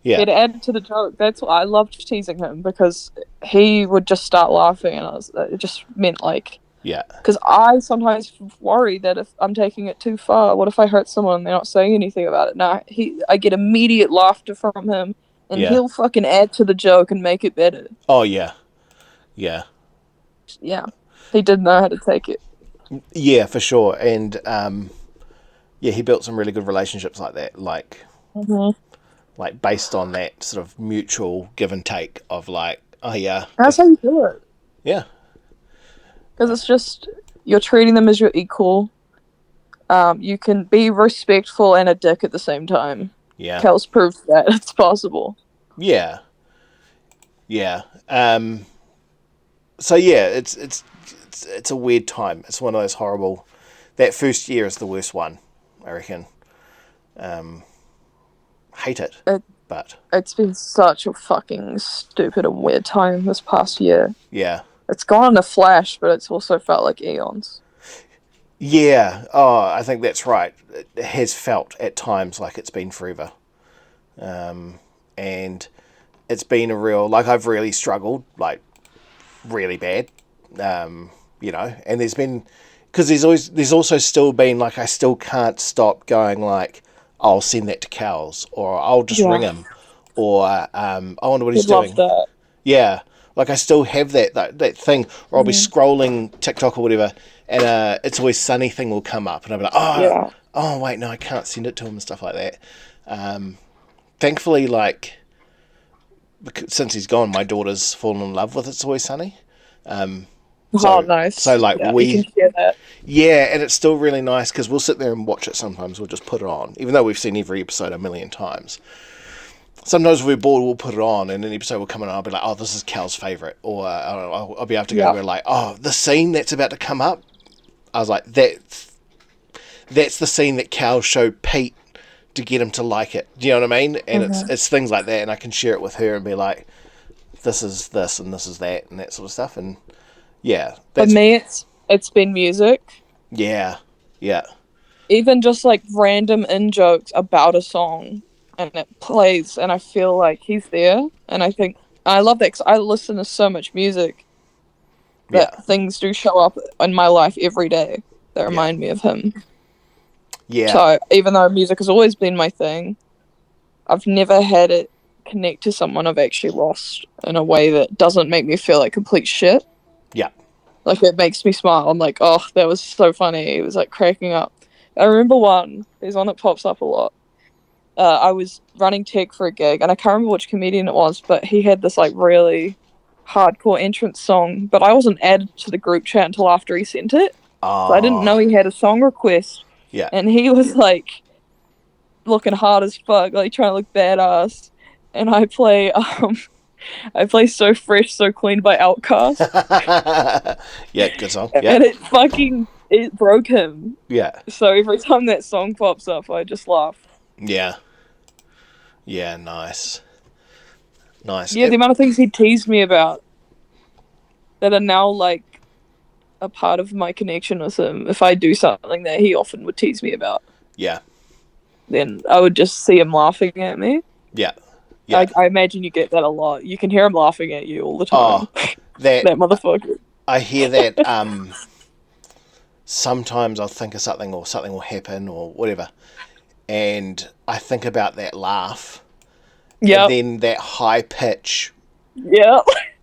Yeah, He'd add to the joke. That's why I loved teasing him, because he would just start laughing, and it just meant like, yeah, because I sometimes worry that if I'm taking it too far, what if I hurt someone and they're not saying anything about it? No, I get immediate laughter from him, and yeah. he'll fucking add to the joke and make it better. Oh yeah, yeah, Yeah, he did know how to take it. yeah, for sure. And yeah, he built some really good relationships like that. Mm-hmm. Like based on that sort of mutual give and take of like, oh yeah, That's how you do it. yeah, Because it's just, you're treating them as your equal. You can be respectful and a dick at the same time. yeah, Kels proved that it's possible. yeah, yeah. So yeah, it's a weird time. It's one of those horrible. That first year is the worst one, I reckon. Hate it, but It's been such a fucking stupid and weird time this past year. yeah, It's gone in a flash, but it's also felt like eons. yeah. Oh, I think that's right. It has felt at times like it's been forever, and it's been a real, like, I've really struggled, like, really bad, and there's been, because there's also still been, like, I still can't stop going, like, I'll send that to Kels, or I'll just ring him, or I wonder what he's doing. Love that. Yeah, like, I still have that thing, or I'll be scrolling TikTok or whatever, and It's Always Sunny thing will come up, and I'll be like, oh wait, no, I can't send it to him and stuff like that. Thankfully, like, since he's gone, my daughter's fallen in love with It's Always Sunny. Nice. So, like, we can share that. Yeah, and it's still really nice because we'll sit there and watch it sometimes. We'll just put it on, even though we've seen every episode a million times. Sometimes if we're bored, we'll put it on, and an episode will come in, and I'll be like, oh, this is Cal's favourite. Or I'll be able to go and be like, oh, the scene that's about to come up, I was like, that's the scene that Cal showed Pete to get him to like it. Do you know what I mean? And it's things like that, and I can share it with her and be like, this is this and this is that and that sort of stuff. And yeah, For me, it's been music. Yeah, yeah, Even just like random in jokes about a song, and it plays, and I feel like he's there. And I love that because I listen to so much music that things do show up in my life every day that remind me of him. Yeah. So even though music has always been my thing, I've never had it connect to someone I've actually lost in a way that doesn't make me feel like complete shit. Yeah. Like, it makes me smile. I'm like, oh, that was so funny. It was like cracking up. I remember there's one that pops up a lot. I was running tech for a gig, and I can't remember which comedian it was, but he had this like really hardcore entrance song, but I wasn't added to the group chat until after he sent it. Oh. So I didn't know he had a song request. Yeah. And he was like looking hard as fuck, like trying to look badass. And I play So Fresh, So Clean by Outkast. Yeah, good song. Yeah. And it fucking it broke him. Yeah. So every time that song pops up, I just laugh. Yeah. Yeah, nice. Nice. Yeah, the amount of things he teased me about that are now like a part of my connection with him. If I do something that he often would tease me about, Yeah. then I would just see him laughing at me. Yeah. Yeah. I imagine you get that a lot. You can hear him laughing at you all the time. Oh, that That motherfucker. I hear that sometimes I'll think of something or something will happen or whatever, and I think about that laugh, Yeah. and then that high pitch, Yeah.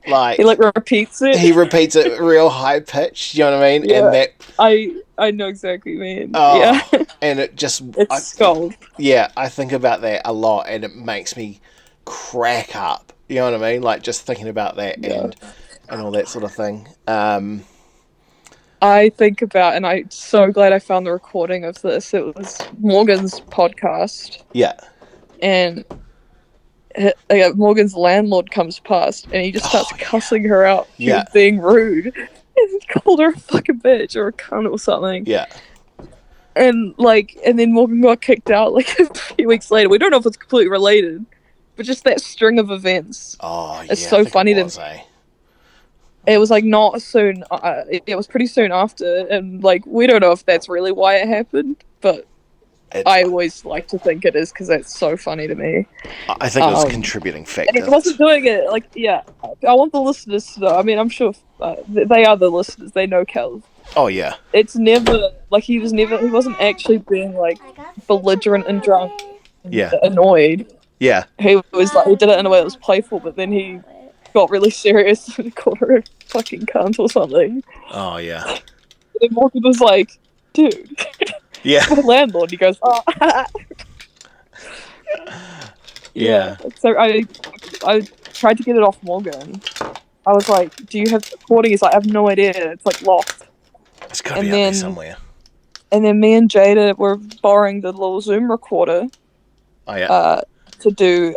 like He like repeats it. he repeats it real high pitch. You know what I mean? Yeah. And that I know exactly what you mean. Yeah. and it just It's gold. Yeah, I think about that a lot, and it makes me crack up. You know what I mean? Like just thinking about that and all that sort of thing. I think about, and I'm so glad I found the recording of this. It was Morgan's podcast, Yeah. and Morgan's landlord comes past, and he just starts cussing her out. She was being rude, and he called her a fucking bitch or a cunt or something. Yeah. And then Morgan got kicked out like a few weeks later. We don't know if it's completely related, but just that string of events. Oh, yeah. It's so funny to me. It was like not soon. It was pretty soon after, and like we don't know if that's really why it happened, but I always like to think it is because it's so funny to me. I think it was a contributing factor. And he wasn't doing it like I want the listeners to know. I mean, I'm sure they are the listeners. They know Kels. Oh yeah. It's never like he wasn't actually being like belligerent and drunk. And annoyed. Yeah. He was like he did it in a way that was playful, but then he got really serious and called her a fucking cunt or something. Oh yeah. And then Morgan was like, dude. Yeah. My landlord. He goes, oh. Yeah. So I tried to get it off Morgan. I was like, do you have the recording? He's like, I have no idea. It's like locked. It's gotta be out there somewhere. And then me and Jada were borrowing the little Zoom recorder. Oh yeah. To do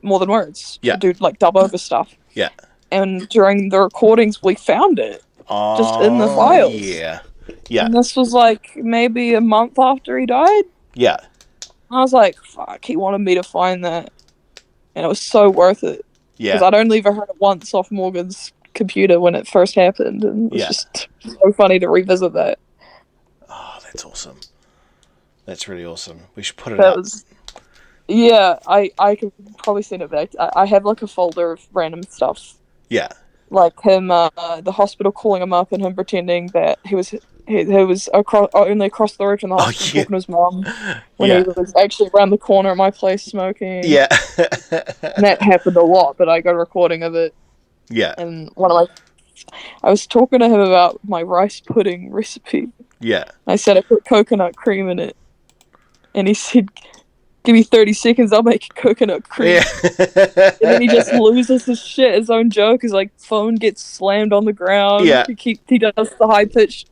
more than words. Yeah. To do like dub over stuff. Yeah. And during the recordings, we found it. Just in the files. Yeah. Yeah. And this was like maybe a month after he died. Yeah. I was like, fuck, he wanted me to find that. And it was so worth it. Yeah. Because I'd only ever heard it once off Morgan's computer when it first happened. And it was just so funny to revisit that. Oh, that's awesome. That's really awesome. We should put it up. Yeah, I could probably send it back. I have like a folder of random stuff. Yeah. Like him, the hospital calling him up and him pretending that he was only across the road from the hospital talking to his mom when he was actually around the corner at my place smoking. Yeah. And that happened a lot, but I got a recording of it. Yeah. And I was talking to him about my rice pudding recipe. Yeah. I said I put coconut cream in it. And he said, give me 30 seconds, I'll make coconut cream. Yeah. And then he just loses his shit. His own joke is like, phone gets slammed on the ground. Yeah. He does the high pitch.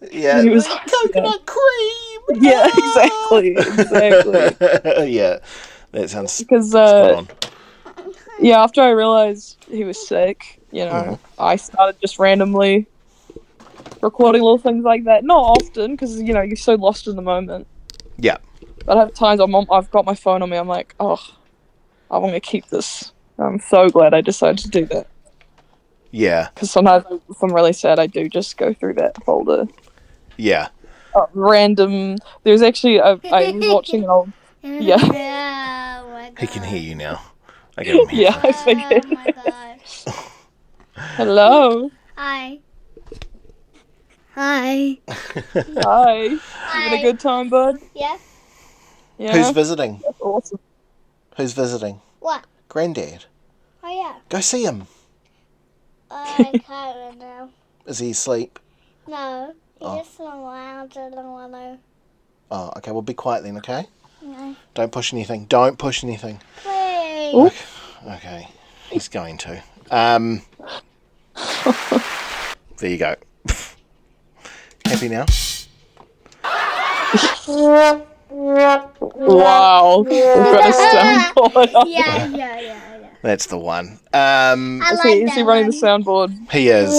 Yeah. And he was like, coconut cream. Yeah, exactly. Yeah. That sounds because spot on. Yeah, after I realized he was sick, I started just randomly recording little things like that. Not often, because you're so lost in the moment. Yeah. But I have times I've got my phone on me. I'm like, oh, I want to keep this. I'm so glad I decided to do that. Yeah. Because sometimes if I'm really sad, I do just go through that folder. Yeah. Random. There's actually I was watching an old. Yeah. He can hear you now. I get him here. Yeah, I figured. Oh my gosh. Hello. Hi. Hi. Hi. You having a good time, bud? Yeah. Yeah. Who's visiting? That's awesome. Who's visiting? What? Granddad. Oh yeah. Go see him. I can't right now. Is he asleep? No. He just around. I don't want to. Oh, okay. Well, be quiet then, okay? No. Don't push anything. Don't push anything. Please. Okay. He's going to. There you go. Happy now? Wow. We've got a soundboard. Yeah. That's the one. I like Is he running the soundboard? He is.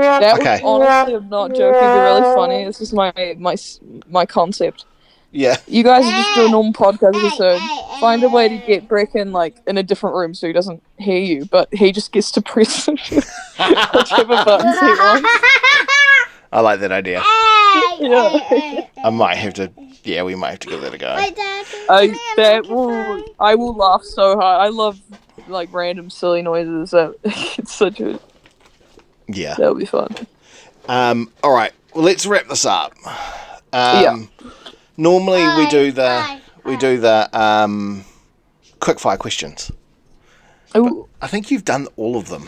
That would Okay. honestly, I'm not joking, be really funny. This is my concept. Yeah. You guys just do a normal podcast episode. Find a way to get Brecken like in a different room so he doesn't hear you, but he just gets to press whichever buttons he wants. I like that idea. Yeah. I might have to. Yeah, we might have to give that a go. I will laugh so hard. I love like random silly noises. It's such a Yeah. that'll be fun. All right. Well, let's wrap this up. Yeah. Normally we do the quickfire questions. Ooh, I think you've done all of them.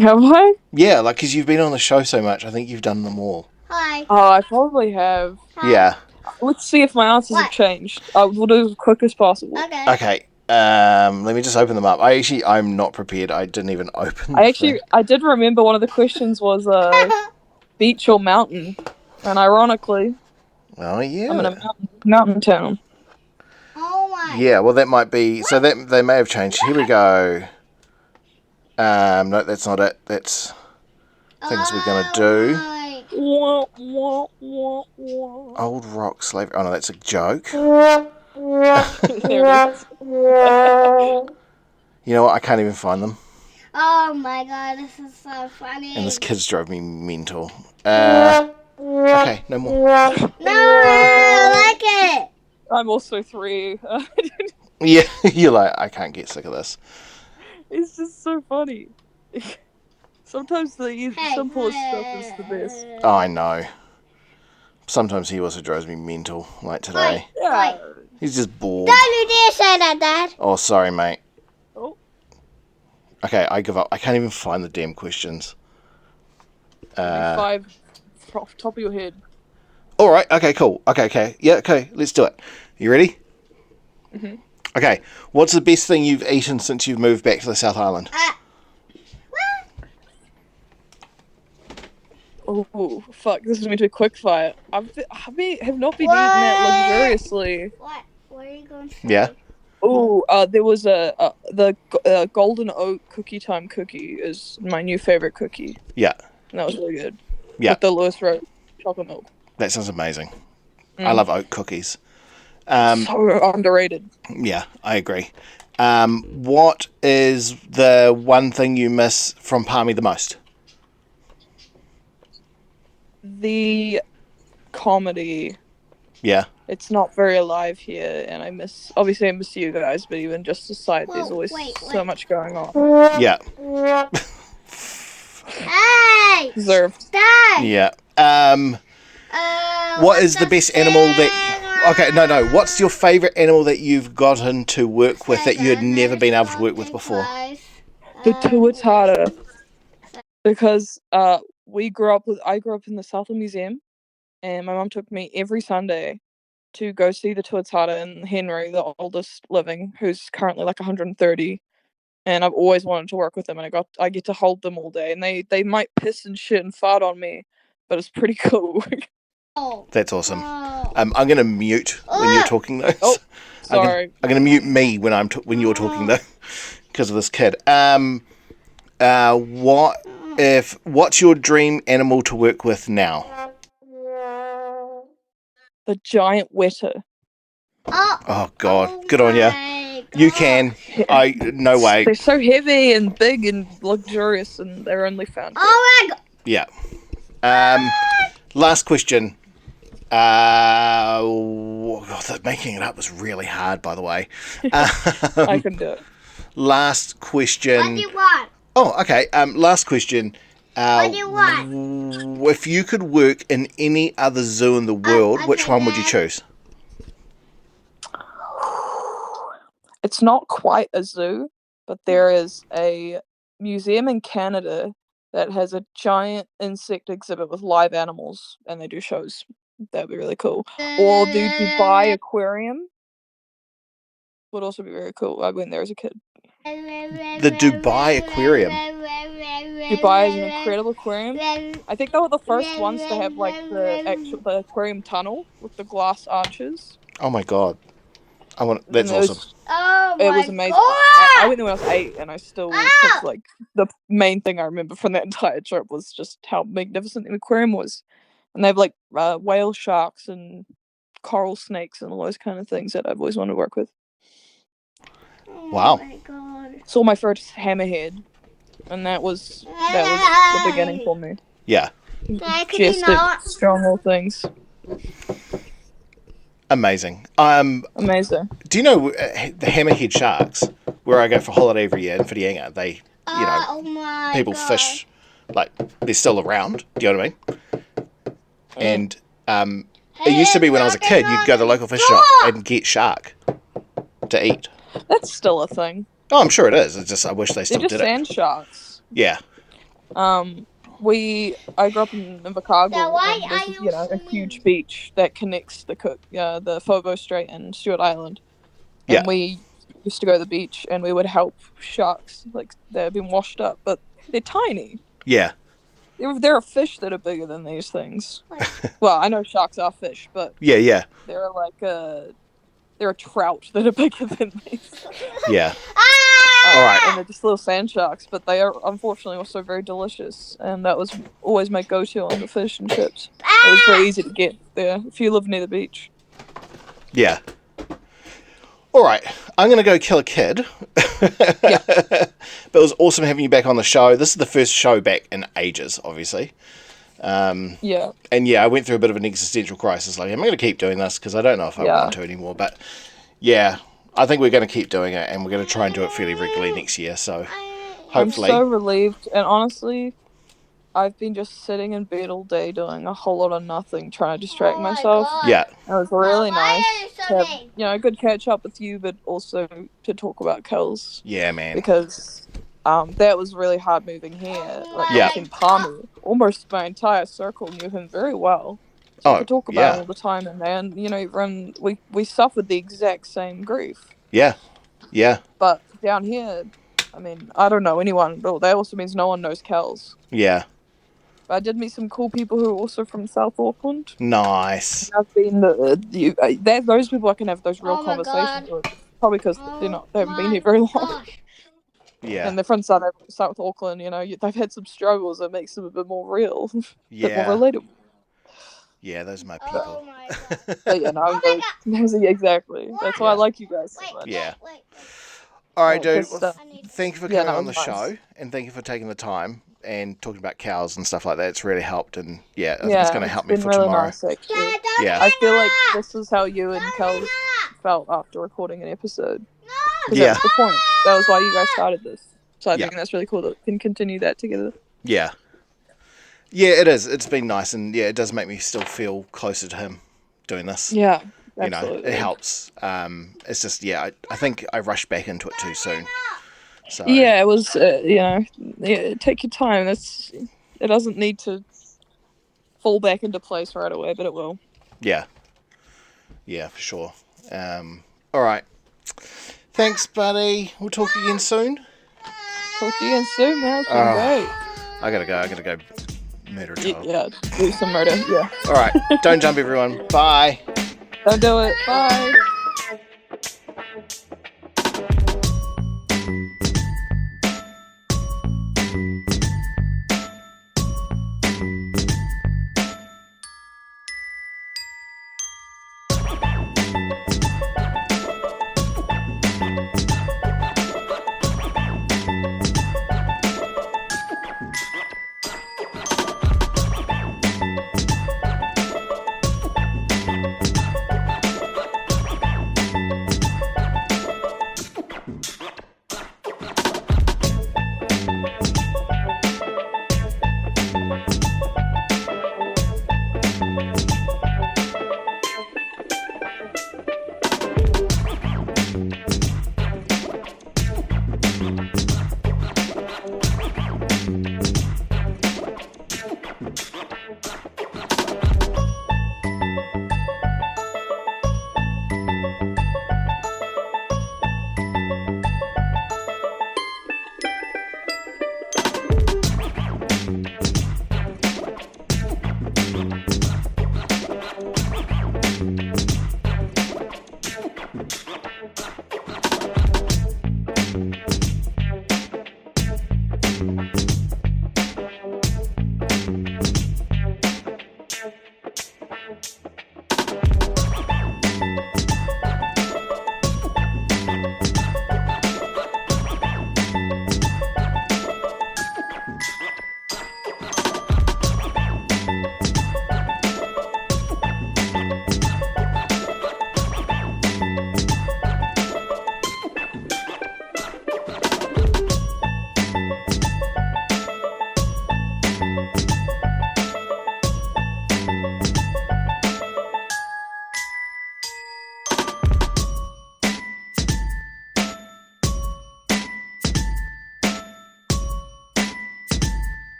have I? Yeah, like because you've been on the show so much, I think you've done them all. Hi. Oh, I probably have. Yeah. Let's see if my answers have changed. We'll do it as quick as possible. Okay. Let me just open them up. I'm not prepared. I didn't even open. I did remember one of the questions was beach or mountain, and ironically, Oh yeah. I'm in a mountain town. Oh my. Yeah. Well, that might be. So that they may have changed. Here we go. No, that's not it. That's things we're gonna do. Old rock slavery. Oh no, that's a joke. There it is. You know what? I can't even find them. Oh my god, this is so funny. And this kid's drove me mental. Okay, no more. No, I like it. I'm also 3. Yeah, you're like, I can't get sick of this. It's just so funny. Sometimes the simplest stuff is the best. Oh, I know. Sometimes he also drives me mental, like today. Yeah. He's just bored. Don't you dare say that, Dad. Oh, sorry, mate. Oh. Okay, I give up. I can't even find the damn questions. 5 off the top of your head. All right. Okay. Cool. Okay. Yeah. Okay. Let's do it. You ready? Mm-hmm. Okay. What's the best thing you've eaten since you've moved back to the South Island? Oh, fuck. This is going to be a quick fire. I have not been eating that luxuriously. What are you going to say? Yeah. Oh, there was the Golden Oat Cookie Time cookie is my new favorite cookie. Yeah. And that was really good. Yeah. With the Lewis Road chocolate milk. That sounds amazing. I love oat cookies. So underrated. Yeah, I agree. What is the one thing you miss from Palmy the most? The comedy. Yeah. It's not very alive here, and I miss you guys, but even just the site, there's always so much going on. Yeah. Hey! Deserved. Dad! Yeah. What is the best animal that... Okay, no. What's your favourite animal that you've gotten to work with that you had never been able to work with before? The tuatara. Because I grew up in the Southland Museum, and my mum took me every Sunday to go see the tuatara and Henry, the oldest living, who's currently like 130. And I've always wanted to work with them, and I get to hold them all day, and they might piss and shit and fart on me, but it's pretty cool. That's awesome. I'm going to mute when you're talking though. Oh, sorry. I'm going to mute me when when you're talking though, because of this kid. What's your dream animal to work with now? The giant wetter. Oh God, good on you. You can. No way. They're so heavy and big and luxurious, and they're only found here. Oh my god! Yeah. Last question. Making it up was really hard, by the way. I can do it. Last question. What do you want? Oh, okay. Last question. What do you want? If you could work in any other zoo in the world, which one would you choose? It's not quite a zoo, but there is a museum in Canada that has a giant insect exhibit with live animals, and they do shows. That would be really cool. Or the Dubai Aquarium would also be very cool. I went there as a kid. The Dubai Aquarium. Dubai is an incredible aquarium. I think they were the first ones to have like the aquarium tunnel with the glass arches. Oh my God. That's awesome. Oh It my was amazing. God. I went there when I was 8, and I still it's like the main thing I remember from that entire trip was just how magnificent the aquarium was, and they have like whale sharks and coral snakes and all those kind of things that I've always wanted to work with. Wow. Oh my God. Saw my first hammerhead, and that was the beginning for me. Yeah. Could you Majestic, not? strong little things. Amazing. Amazing. Do you know the hammerhead sharks, where I go for holiday every year in Whitianga, they, Oh my people God. fish, like, they're still around. Do you know what I mean? And it used to be when I was a kid, you'd go to the local fish shop and get shark to eat. That's still a thing. Oh, I'm sure it is. It's just I wish they They're still just did it. sand sharks. Yeah. I grew up in Invercargill, So why and there's are you a swimming? huge beach that connects the Fogo Strait and Stewart Island, Yeah. and we used to go to the beach and we would help sharks like they've been washed up, but they're tiny. Yeah. There are fish that are bigger than these things. Well, I know sharks are fish, but Yeah. there are like there are trout that are bigger than these. Yeah. Ah! All right. And they're just little sand sharks, but they are unfortunately also very delicious, and that was always my go-to on the fish and chips. It was very easy to get there if you live near the beach. Yeah. All right. I'm going to go kill a kid. Yeah. But it was awesome having you back on the show. This is the first show back in ages, obviously. Yeah. And yeah, I went through a bit of an existential crisis. Like, I'm going to keep doing this because I don't know if I want to anymore. But yeah, I think we're going to keep doing it, and we're going to try and do it fairly regularly next year. So hopefully. I'm so relieved, and honestly, I've been just sitting in bed all day doing a whole lot of nothing, trying to distract myself. God. Yeah. It was really Why nice are you so to have, mean? a good catch up with you, but also to talk about Kels. Yeah, man. Because that was really hard moving here. Like, Yeah. in Palmy, almost my entire circle knew him very well. So I could talk about it all the time, and then, we suffered the exact same grief. Yeah. Yeah. But down here, I mean, I don't know anyone, but that also means no one knows Kels. Yeah. But I did meet some cool people who are also from South Auckland. Nice. I've been those people I can have those real conversations with. Probably because they haven't been here very long. Yeah. And they're from South Auckland. They've had some struggles that makes them a bit more real, a bit more relatable. Yeah, those are my people. Oh my God. But yeah, no, exactly. That's why I like you guys so much. Yeah. All right, dude. Well, thank you for coming on the show, and thank you for taking the time and talking about cows and stuff like that. It's really helped, and I think it's going to help me for really tomorrow. Nice, actually. Yeah. I feel like this is how you and Kels felt after recording an episode. Yeah. That's the point. That was why you guys started this. So I think Yeah. that's really cool that we can continue that together. Yeah. Yeah, it is. It's been nice, and yeah, it does make me still feel closer to him doing this. Yeah, absolutely. It helps. It's just, I think I rushed back into it too soon. So yeah, it was, take your time. It doesn't need to fall back into place right away, but it will. Yeah. Yeah, for sure. All right. Thanks, buddy. We'll talk again soon. Talk to you again soon, man. It's been great. I gotta go murder a child. Yeah, do some murder. Yeah. All right. Don't jump, everyone. Bye. Don't do it. Bye.